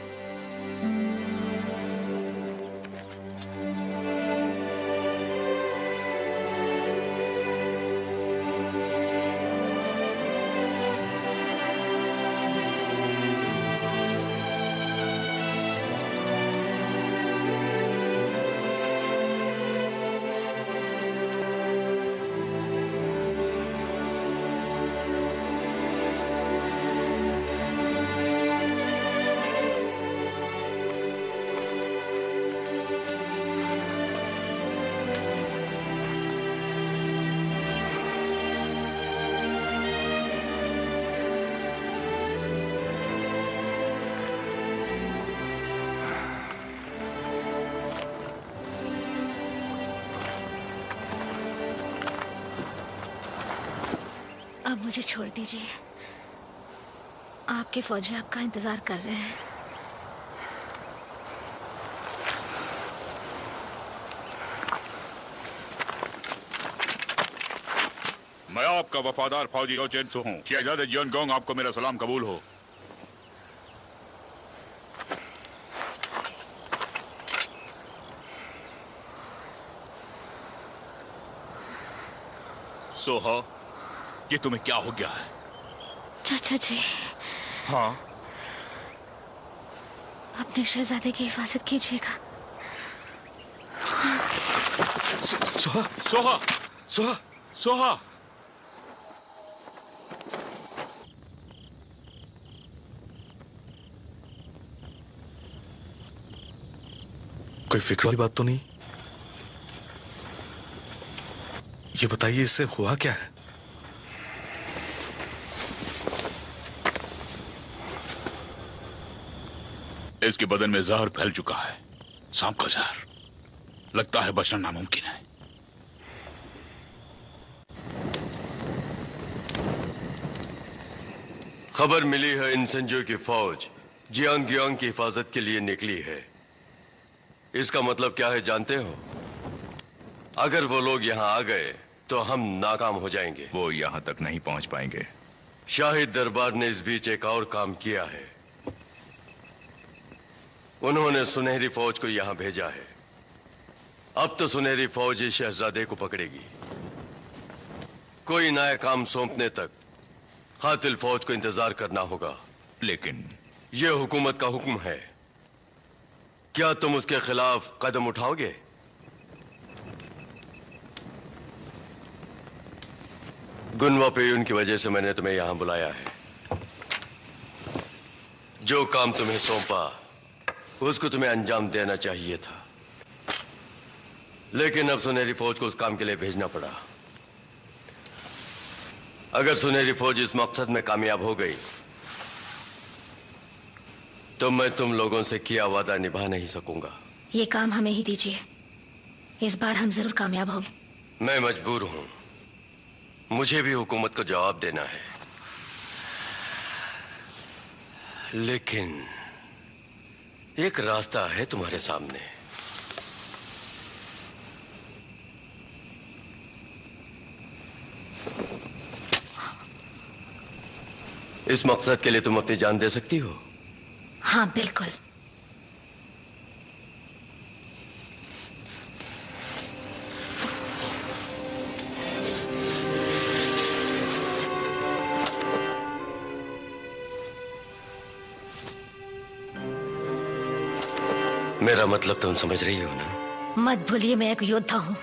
अब मुझे छोड़ दीजिए। आपके फौजी आपका इंतजार कर रहे हैं। मैं आपका वफादार फौजी ओचेन्सु हूँ। शहजादे जियोनगोंग आपको मेरा सलाम कबूल हो। सोहा, ये तुम्हें क्या हो गया है? चाचा जी। हाँ? अपने शहजादे की हिफाजत कीजिएगा। सोहा, सोहा, सोहा, सोहा। कोई फिक्र वाली बात तो नहीं? ये बताइए, इससे हुआ क्या है? इसके बदन में जहर फैल चुका है, सांप का जहर। लगता है बचना नामुमकिन है। खबर मिली है इन संजू की फौज जियांगियांग की हिफाजत के लिए निकली है। इसका मतलब क्या है जानते हो? अगर वो लोग यहाँ आ गए तो हम नाकाम हो जाएंगे। वो यहाँ तक नहीं पहुंच पाएंगे। शाही दरबार ने इस बीच एक और काम किया है। उन्होंने सुनहरी फौज को यहाँ भेजा है। अब तो सुनहरी फौज इस शहजादे को पकड़ेगी। कोई नया काम सौंपने तक कातिल फौज को इंतजार करना होगा। लेकिन यह हुकूमत का हुक्म है। क्या तुम उसके खिलाफ कदम उठाओगे? गुनवा पेयून की वजह से मैंने तुम्हें यहां बुलाया है। जो काम तुम्हें सौंपा उसको तुम्हें अंजाम देना चाहिए था, लेकिन अब सुनहरी फौज को उस काम के लिए भेजना पड़ा। अगर सुनहरी फौज इस मकसद में कामयाब हो गई तो मैं तुम लोगों से किया वादा निभा नहीं सकूंगा। ये काम हमें ही दीजिए, इस बार हम जरूर कामयाब होंगे। मैं मजबूर हूं, मुझे भी हुकूमत को जवाब देना है, लेकिन एक रास्ता है तुम्हारे सामने। इस मकसद के लिए तुम अपनी जान दे सकती हो? हाँ बिल्कुल। मेरा मतलब तुम समझ रही हो ना? मत भूलिए मैं एक योद्धा हूँ।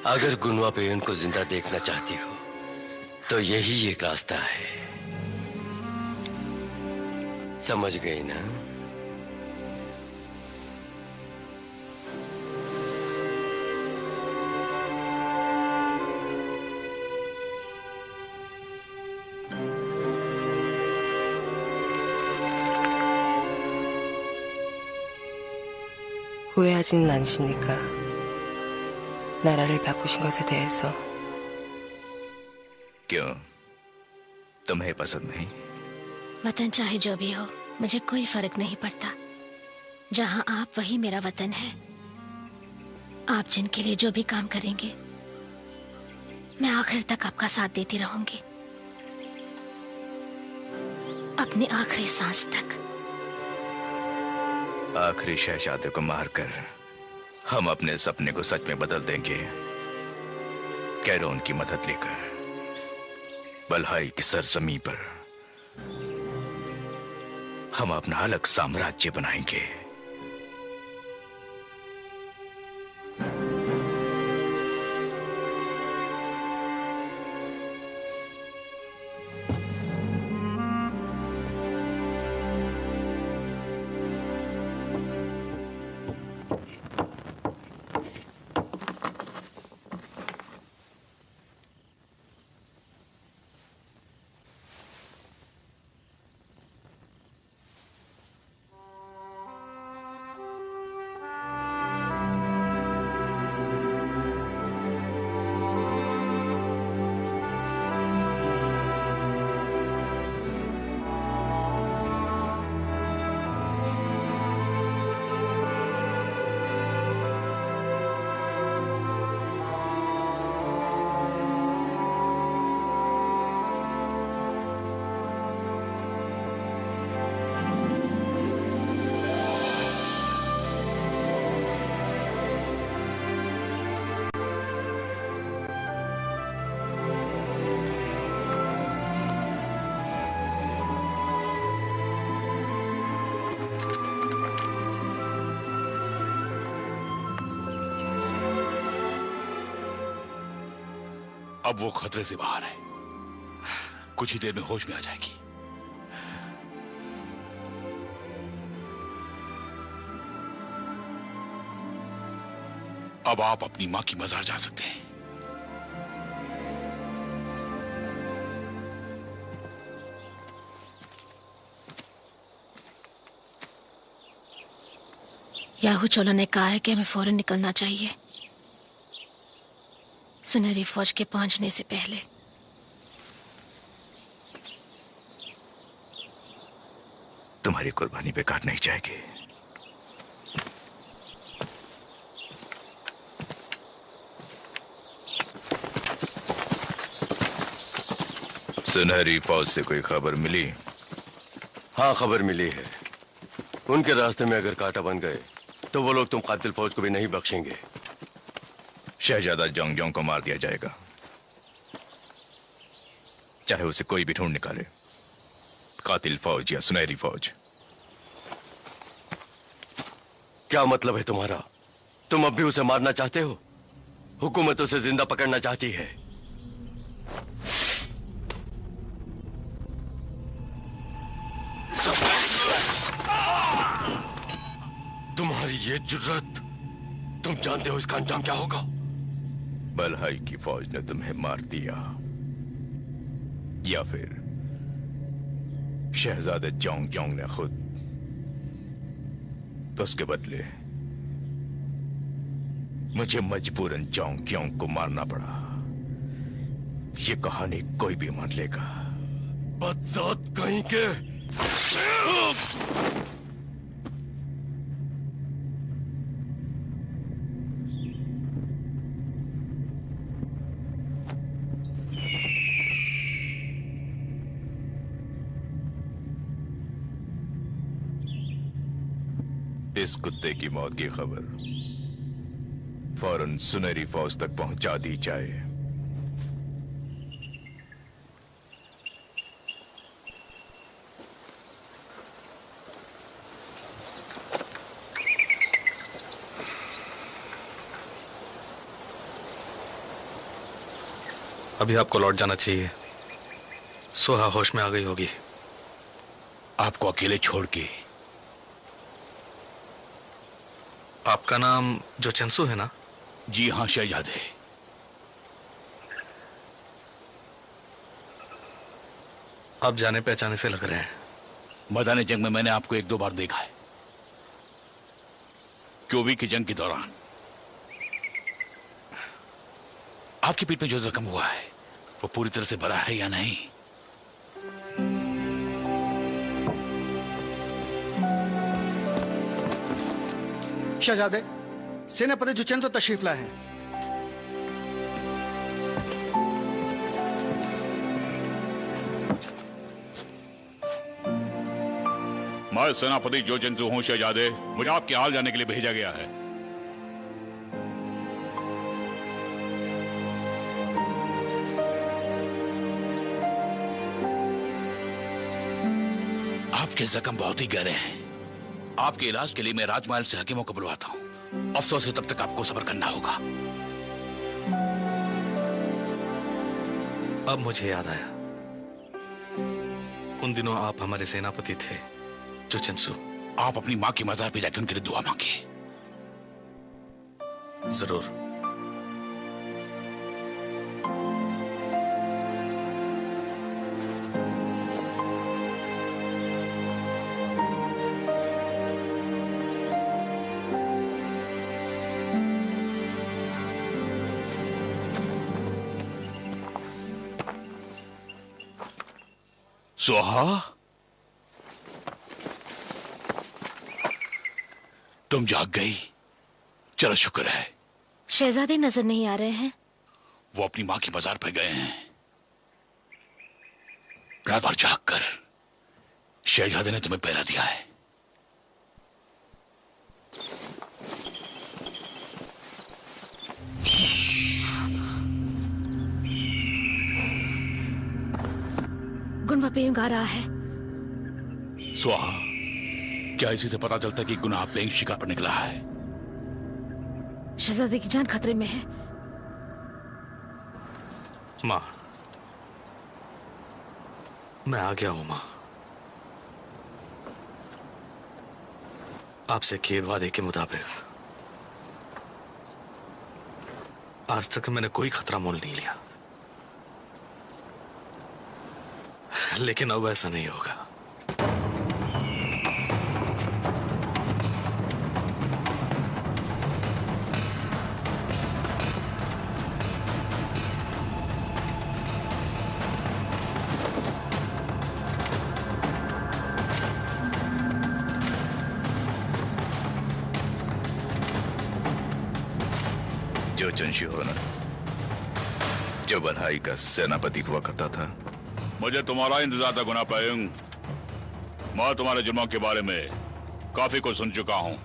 अगर गुनवा पेयून को जिंदा देखना चाहती हो तो यही एक रास्ता है। समझ गई ना? 후회하지는 않으십니까? 나라를 바꾸신 것에 대해서. क्यों? तुम्हें पसंद नहीं? वतन चाहे जो भी हो, मुझे कोई फर्क नहीं पड़ता। जहां आप वही मेरा वतन है। आप जिनके लिए जो भी काम करेंगे मैं आखिर तक आपका साथ देती रहूंगी, अपनी आखिरी सांस तक। आखिरी शहजादे को मारकर हम अपने सपने को सच में बदल देंगे। कैरोन की मदद लेकर बल्हाई की सरजमी पर हम अपना अलग साम्राज्य बनाएंगे। अब वो खतरे से बाहर है, कुछ ही देर में होश में आ जाएगी। अब आप अपनी मां की मजार जा सकते हैं। याहू चोलो ने कहा है कि हमें फौरन निकलना चाहिए, सुनहरी फौज के पहुंचने से पहले। तुम्हारी कुर्बानी बेकार नहीं जाएगी। सुनहरी फौज से कोई खबर मिली? हाँ, खबर मिली है। उनके रास्ते में अगर कांटा बन गए तो वो लोग तुम कातिल फौज को भी नहीं बख्शेंगे। शहजादा जोंग को मार दिया जाएगा, चाहे उसे कोई भी ढूंढ निकाले, कातिल फौज या सुनहरी फौज। क्या मतलब है तुम्हारा? तुम अब भी उसे मारना चाहते हो? हुकूमत उसे जिंदा पकड़ना चाहती है। तुम्हारी ये जुर्रत, तुम जानते हो इसका अंजाम क्या होगा? बलहाई की फौज ने तुम्हें मार दिया, या फिर शहजादे जोंग ने खुद। तो उसके बदले मुझे मजबूरन जोंग को मारना पड़ा। ये कहानी कोई भी मान लेगा। बदज़ात कहीं के। इस कुत्ते की मौत की खबर फौरन सुनहरी फौज तक पहुंचा दी जाए। अभी आपको लौट जाना चाहिए। सोहा होश में आ गई होगी। आपको अकेले छोड़ के। आपका नाम जो चंसू है ना? जी हाँ शहजादे। आप जाने पहचाने से लग रहे हैं। मैदान जंग में मैंने आपको 1-2 बार देखा है। क्योवी की जंग के दौरान आपकी पीठ में जो जख्म हुआ है वो पूरी तरह से भरा है या नहीं? शहजादे, सेनापति जुचेंसो तशरीफ लाए हैं। मैं सेनापति जोचेंसो हूं शहजादे। मुझे आपके हाल जाने के लिए भेजा गया है। आपके जख्म बहुत ही गहरे हैं। आपके इलाज के लिए मैं राजमहल से हकीमों को बुलवाता हूं। अफसोस है तब तक आपको सब्र करना होगा। अब मुझे याद आया, उन दिनों आप हमारे सेनापति थे जुचेंसु। आप अपनी मां की मजार पे जाके उनके लिए दुआ मांगे। जरूर। सोहा, तुम जाग गई। चलो शुक्र है। शहजादे नजर नहीं आ रहे हैं। वो अपनी मां की मजार पर गए हैं। रात भर जाग कर शहजादे ने तुम्हें पहरा दिया है। गुनवा पेंग आ रहा है। स्वाहा, क्या इसी से पता चलता कि गुनाह पेंग शिकार पर निकला है? शहजादे की जान खतरे में है। माँ, मैं आ गया हूं माँ। आपसे किए वादे के मुताबिक आज तक मैंने कोई खतरा मोल नहीं लिया, लेकिन अब ऐसा नहीं होगा। जो चंशु हो ना, जो बलहाई का सेनापति हुआ करता था। मुझे तुम्हारा इंतजार था गुना पेंग। मैं तुम्हारे जुर्मों के बारे में काफी कुछ सुन चुका हूं।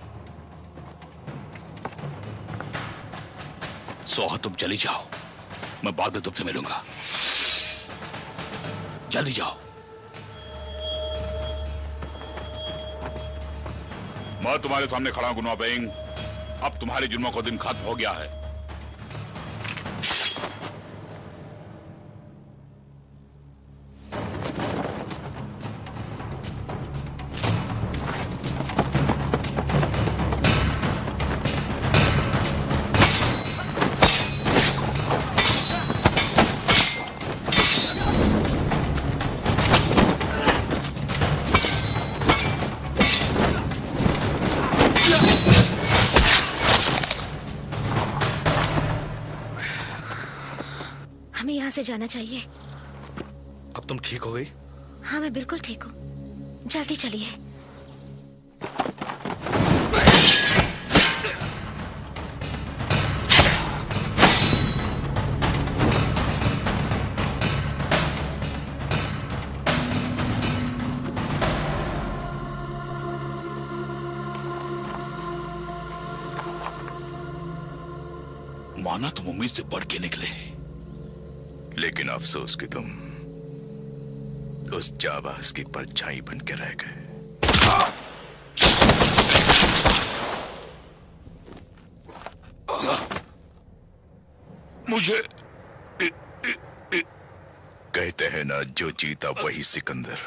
सोहा, तुम चली जाओ, मैं बाद में तुमसे मिलूंगा। जल्दी जाओ। मैं तुम्हारे सामने खड़ा हूं गुना पेंग। अब तुम्हारे जुर्मों का दिन खत्म हो गया है। हमें यहाँ से जाना चाहिए। अब तुम ठीक हो गई? हाँ, मैं बिल्कुल ठीक हूँ। जल्दी चलिए। माना तुम उम्मीद से बढ़ के निकले, लेकिन अफसोस कि तुम उस जाबाज की परछाई बन के रह गए। मुझे कहते हैं ना, जो जीता वही सिकंदर।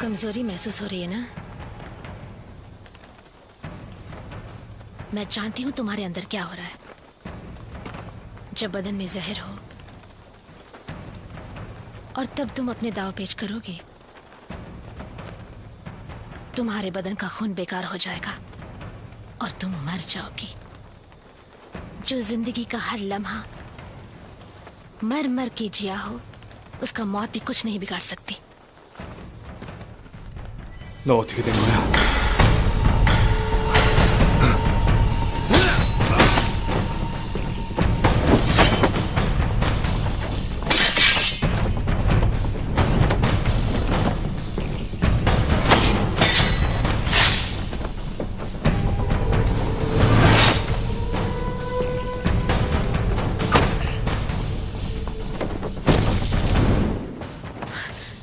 कमजोरी महसूस हो रही है ना? मैं जानती हूं तुम्हारे अंदर क्या हो रहा है। जब बदन में जहर हो और तब तुम अपने दाव पेच करोगे, तुम्हारे बदन का खून बेकार हो जाएगा और तुम मर जाओगी। जो जिंदगी का हर लम्हा मर मर के जिया हो, उसका मौत भी कुछ नहीं बिगाड़ सकती। 너 어떻게 된 거야?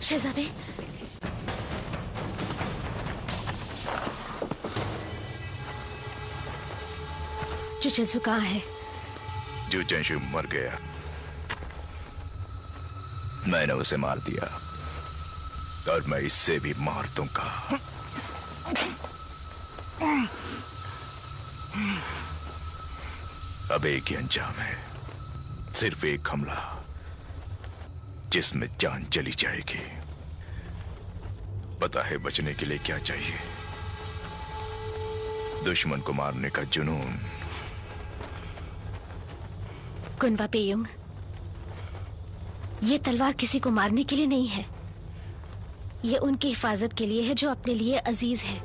शहजादे, जुचेंसु कहाँ है? जुचेंसु मर गया। मैंने उसे मार दिया और मैं इससे भी मार दूंगा। अब एक ही अंजाम है, सिर्फ एक हमला जिसमें जान चली जाएगी। पता है बचने के लिए क्या चाहिए? दुश्मन को मारने का जुनून। कुनवा पेयुंग, ये तलवार किसी को मारने के लिए नहीं है। ये उनकी हिफाजत के लिए है जो अपने लिए अजीज है।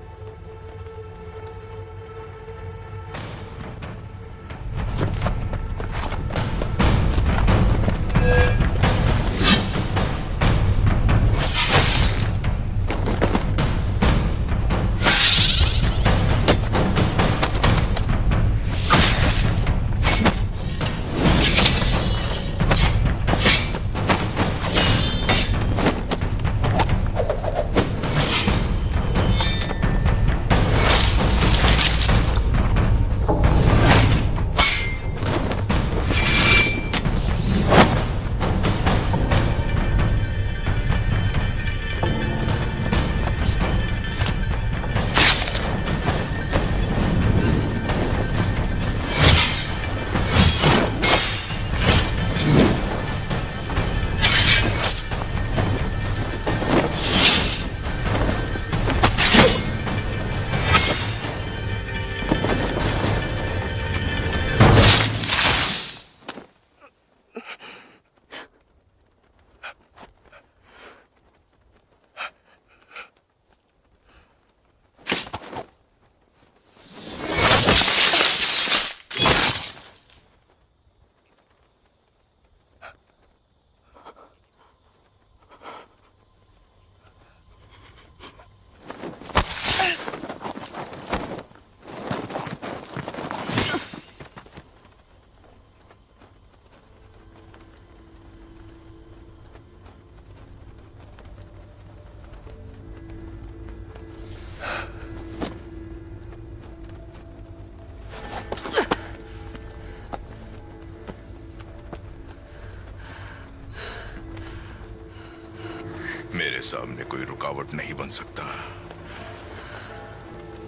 मेरे सामने कोई रुकावट नहीं बन सकता,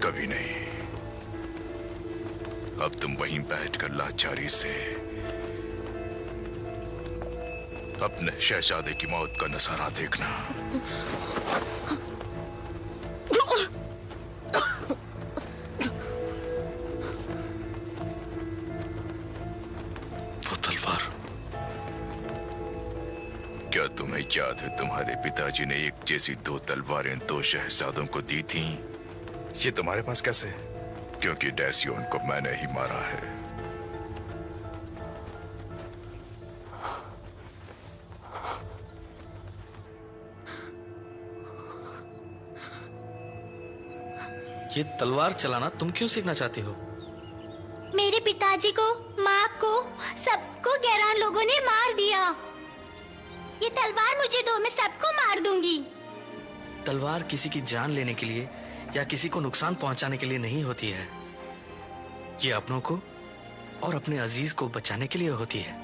कभी नहीं। अब तुम वहीं बैठकर लाचारी से अपने शहजादे की मौत का नजारा देखना। वो तलवार, क्या तुम्हें याद है तुम्हारे पिताजी ने एक जैसी 2 तलवारें 2 शहजादों को दी थीं? ये तुम्हारे पास कैसे? क्योंकि डैसियोन को मैंने ही मारा है। ये तलवार चलाना तुम क्यों सीखना चाहती हो? मेरे पिताजी को, माँ को, सबको गैरान लोगों ने मार दिया। ये तलवार मुझे दो, मैं सबको मार दूंगी। तलवार किसी की जान लेने के लिए या किसी को नुकसान पहुंचाने के लिए नहीं होती है। ये अपनों को और अपने अजीज को बचाने के लिए होती है।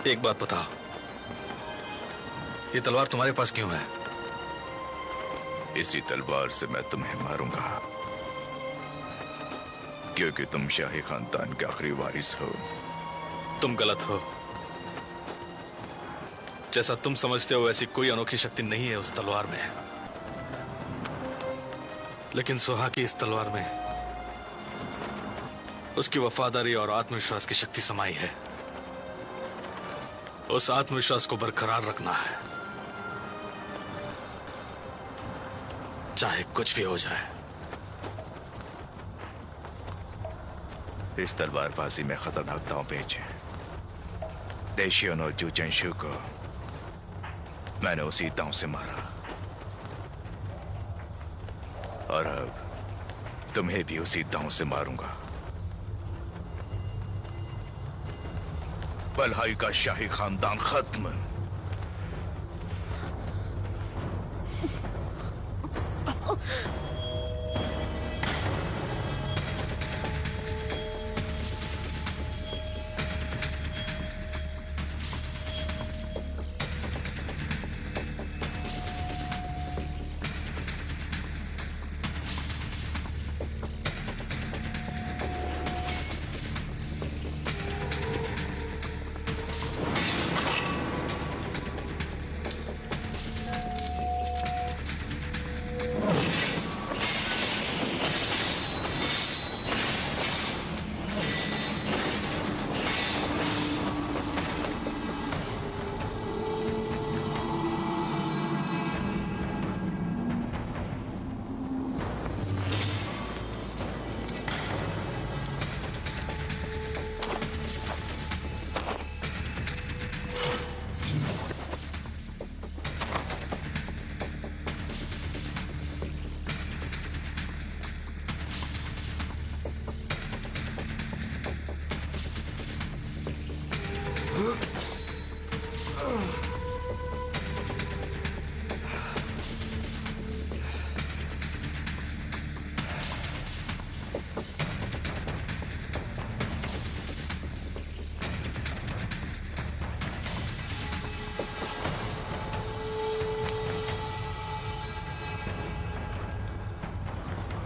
एक बात बताओ, ये तलवार तुम्हारे पास क्यों है? इसी तलवार से मैं तुम्हें मारूंगा, क्योंकि तुम शाही खानदान के आखिरी वारिस हो। तुम गलत हो। जैसा तुम समझते हो वैसी कोई अनोखी शक्ति नहीं है उस तलवार में। लेकिन सुहा की इस तलवार में उसकी वफादारी और आत्मविश्वास की शक्ति समाई है। उस आत्मविश्वास को बरकरार रखना है, चाहे कुछ भी हो जाए। इस तलवारबाजी में खतरनाक दांव पेच है। देशियन और जूचेंशु को मैंने उसी दांव से मारा, और अब तुम्हें भी उसी दांव से मारूंगा। बलहाई का शाही खानदान खत्म।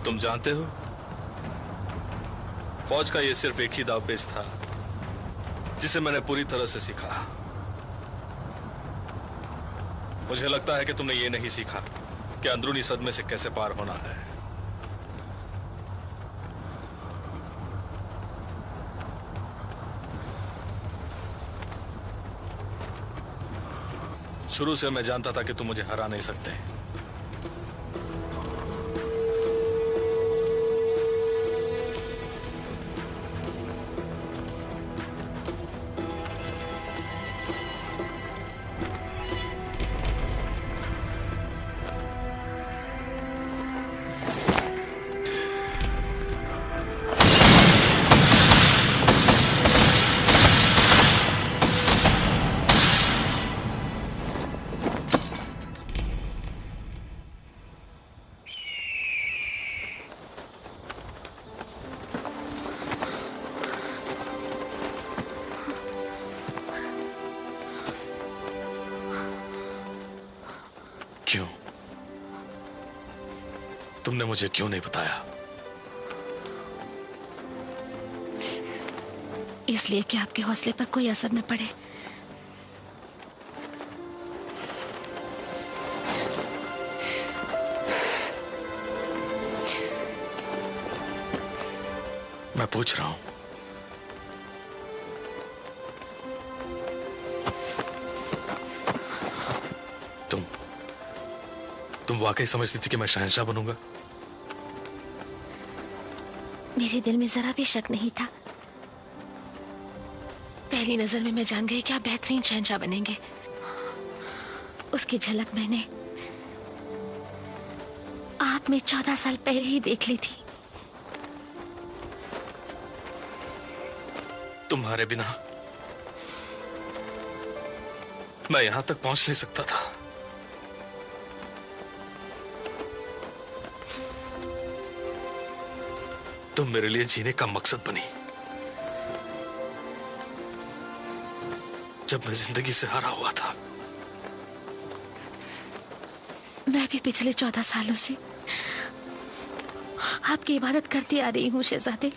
तुम जानते हो, फौज का यह सिर्फ एक ही दावपेच था जिसे मैंने पूरी तरह से सीखा। मुझे लगता है कि तुमने ये नहीं सीखा कि अंदरूनी सदमे से कैसे पार होना है। शुरू से मैं जानता था कि तुम मुझे हरा नहीं सकते। क्यों? तुमने मुझे क्यों नहीं बताया? इसलिए कि आपके हौसले पर कोई असर न पड़े। मैं पूछ रहा हूं, तुम वाकई समझती थी कि मैं शहंशाह बनूंगा? मेरे दिल में जरा भी शक नहीं था। पहली नजर में मैं जान गई कि आप बेहतरीन शहंशाह बनेंगे। उसकी झलक मैंने आप में 14 साल पहले ही देख ली थी। तुम्हारे बिना मैं यहां तक पहुंच नहीं सकता था। तुम मेरे लिए जीने का मकसद बनी। जब मैं जिंदगी से हारा हुआ था। मैं भी पिछले 14 सालों से आपकी इबादत करती आ रही हूँ शहजादे।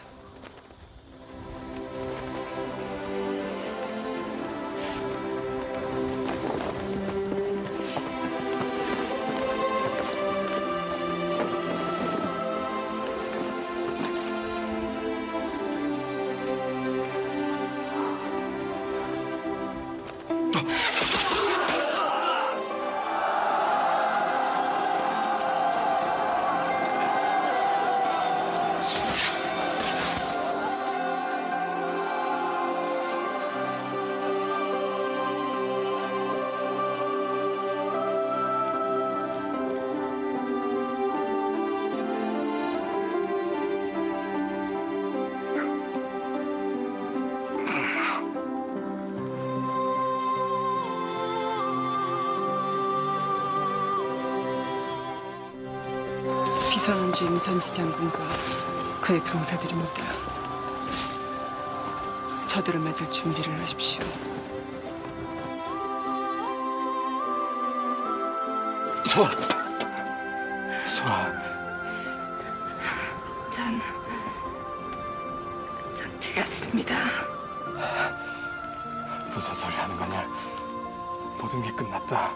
비선함주 임선지 장군과 그의 병사들입니다. 저들을 맞을 준비를 하십시오. 소아! 소아. 전 틀렸습니다. 무슨 소리 하는 거냐? 모든 게 끝났다.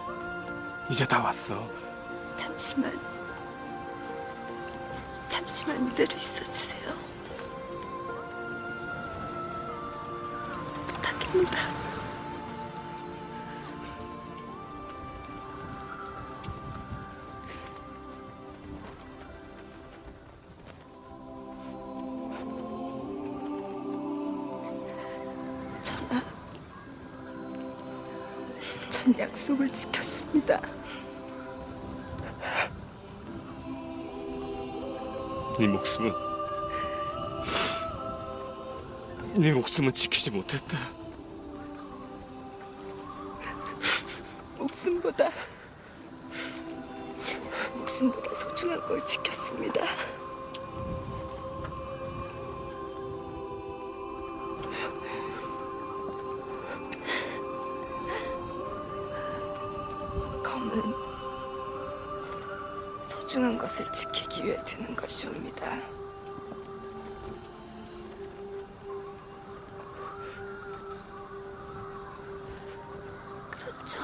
이제 다 왔어. 잠시만 이대로 있어주세요. 부탁입니다. 전 약속을 지켰습니다. 네 목숨은 지키지 못했다. 목숨보다 소중한 걸 지켰습니다. 검은 소중한 것을 지키기 위해 드는 것이옵니다. 그렇죠.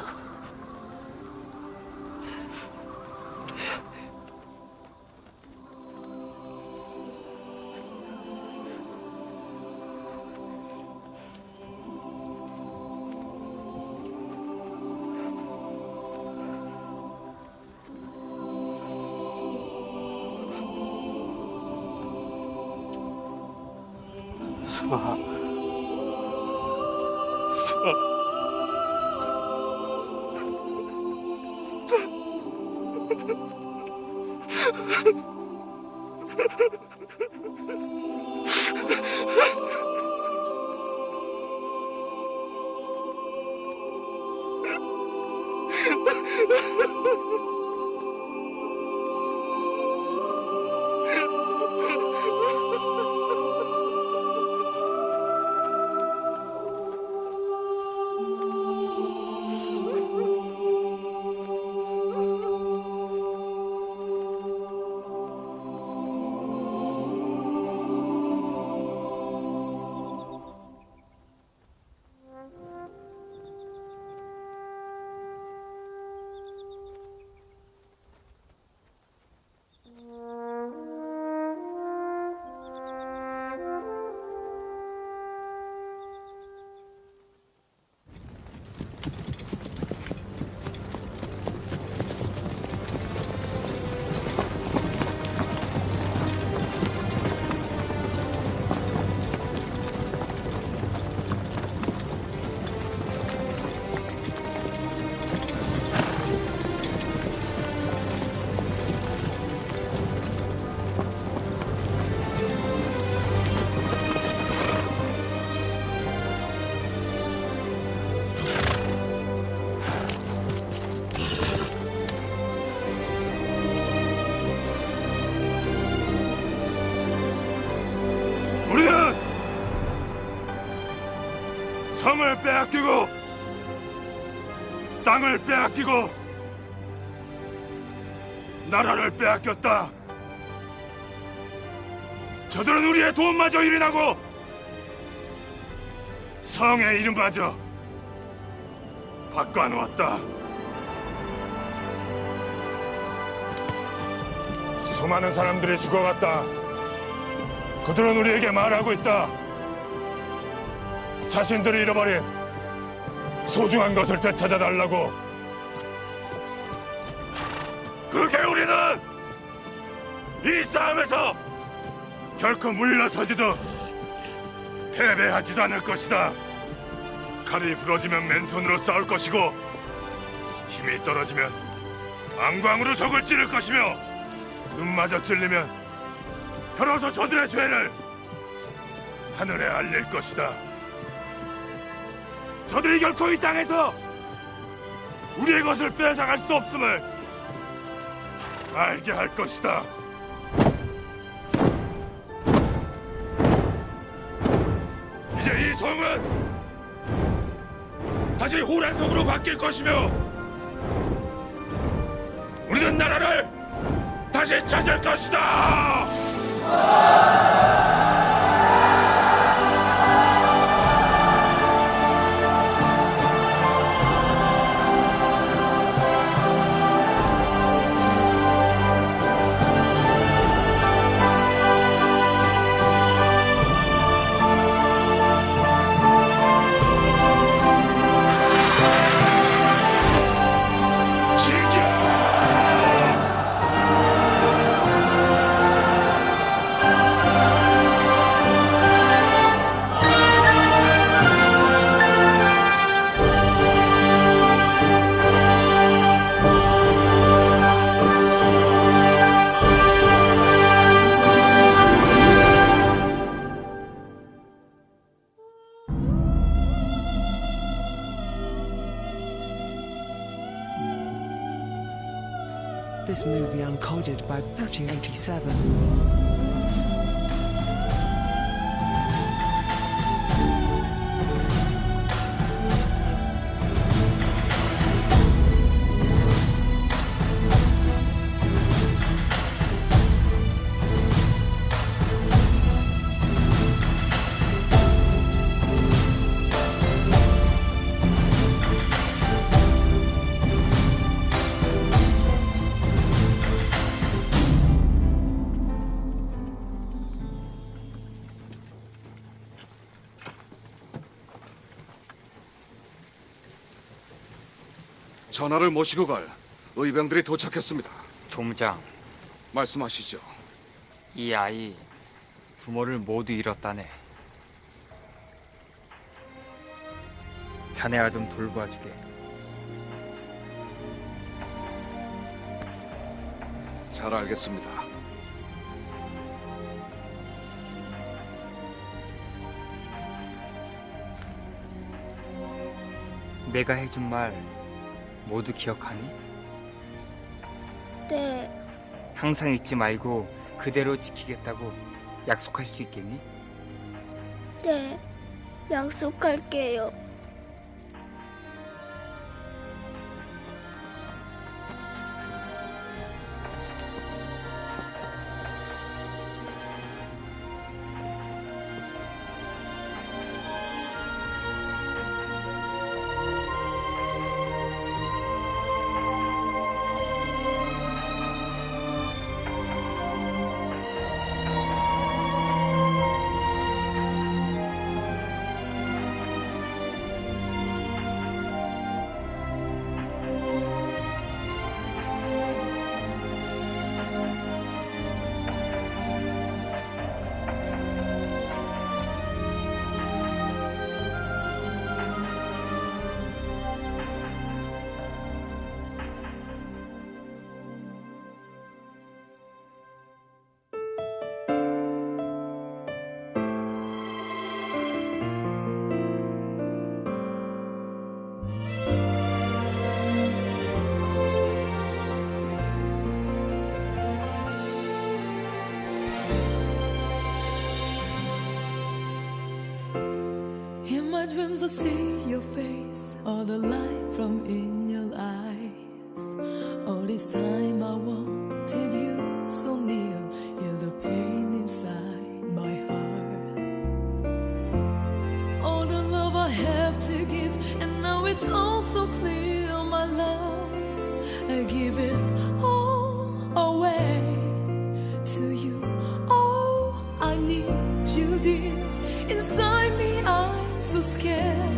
소아. 성을 빼앗기고 땅을 빼앗기고 나라를 빼앗겼다. 저들은 우리의 돈마저 일인하고 성의 이름마저 바꿔놓았다. 수많은 사람들이 죽어갔다. 그들은 우리에게 말하고 있다. 자신들이 잃어버린 소중한 것을 되찾아달라고. 그게 우리는 이 싸움에서 결코 물러서지도 패배하지도 않을 것이다. 칼이 부러지면 맨손으로 싸울 것이고 힘이 떨어지면 안광으로 적을 찌를 것이며 눈마저 찔리면 혀로서 저들의 죄를 하늘에 알릴 것이다. 저들이 결코 이 땅에서 우리의 것을 빼앗아갈 수 없음을 알게 할 것이다. 이제 이 성은 다시 호란성으로 바뀔 것이며 우리는 나라를 다시 찾을 것이다. This movie uncoded by Patty 87. 전하를 모시고 갈 의병들이 도착했습니다. 총장, 말씀하시죠. 이 아이 부모를 모두 잃었다네. 자네가 좀 돌봐주게. 잘 알겠습니다. 내가 해준 말 모두 기억하니? 네. 항상 잊지 말고 그대로 지키겠다고 약속할 수 있겠니? 네. 약속할게요. dreams I see your face, all the light from in your eyes. All this time I wanted you so near, hear the pain inside my heart. All the love I have to give, and now it's all so clear, my love. I give it all away to you. Oh, I need you, dear. Inside me I'm so scared.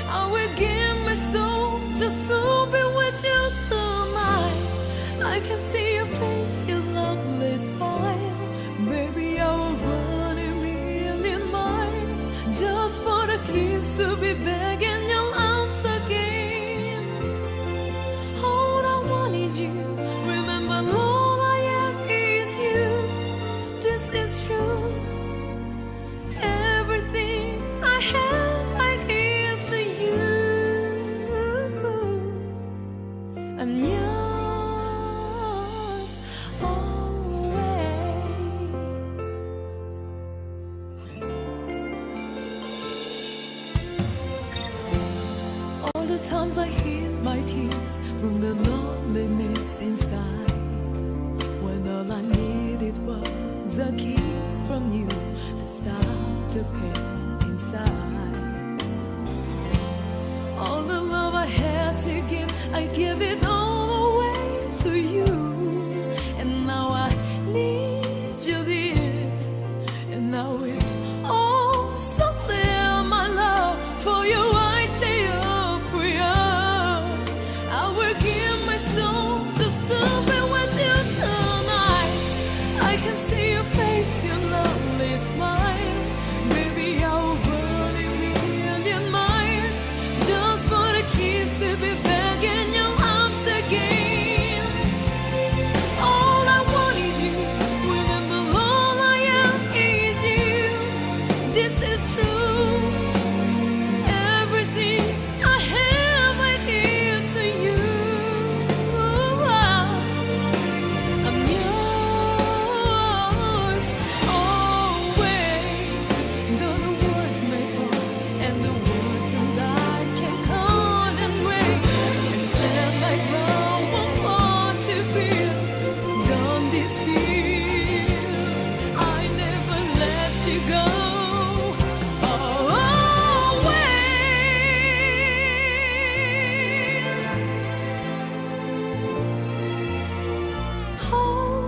I will give my soul just to be with you tonight. I can see your face, your lovely smile. Baby, I will run a million miles just for the kiss to be back in your arms again. All I want is you. Remember, all I am is you. This is true. Everything I have, I give to you. I'm yours always. All the times I hid my tears from the loneliness inside, when all I needed was a kiss from you to stop the pain inside. All the love I had to give, I give it all away to you. And now I need you, dear. And now it's all so clear, my love. For you I say a prayer. I will give my soul just to be with you tonight. I can see your face, your lovely smile. Baby, I will burn a million miles just for the kiss to be back in your arms again. All I want is you. Remember, all I am is you. This is true. Everything I have, I give to you. I'm yours always. Though the words may fall and the world and I can count and break, and stand my ground won't fall to feel. Don't despair. I never let you go. Oh,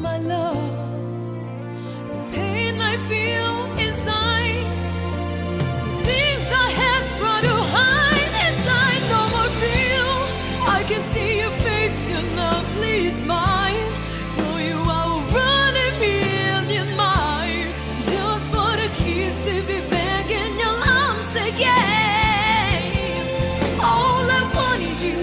my love, the pain I feel inside, the things I have tried to hide inside, no more feel. I can see your face, your lovely smile. For you I will run a million miles just for the kiss to be back in your arms again. All I want is you.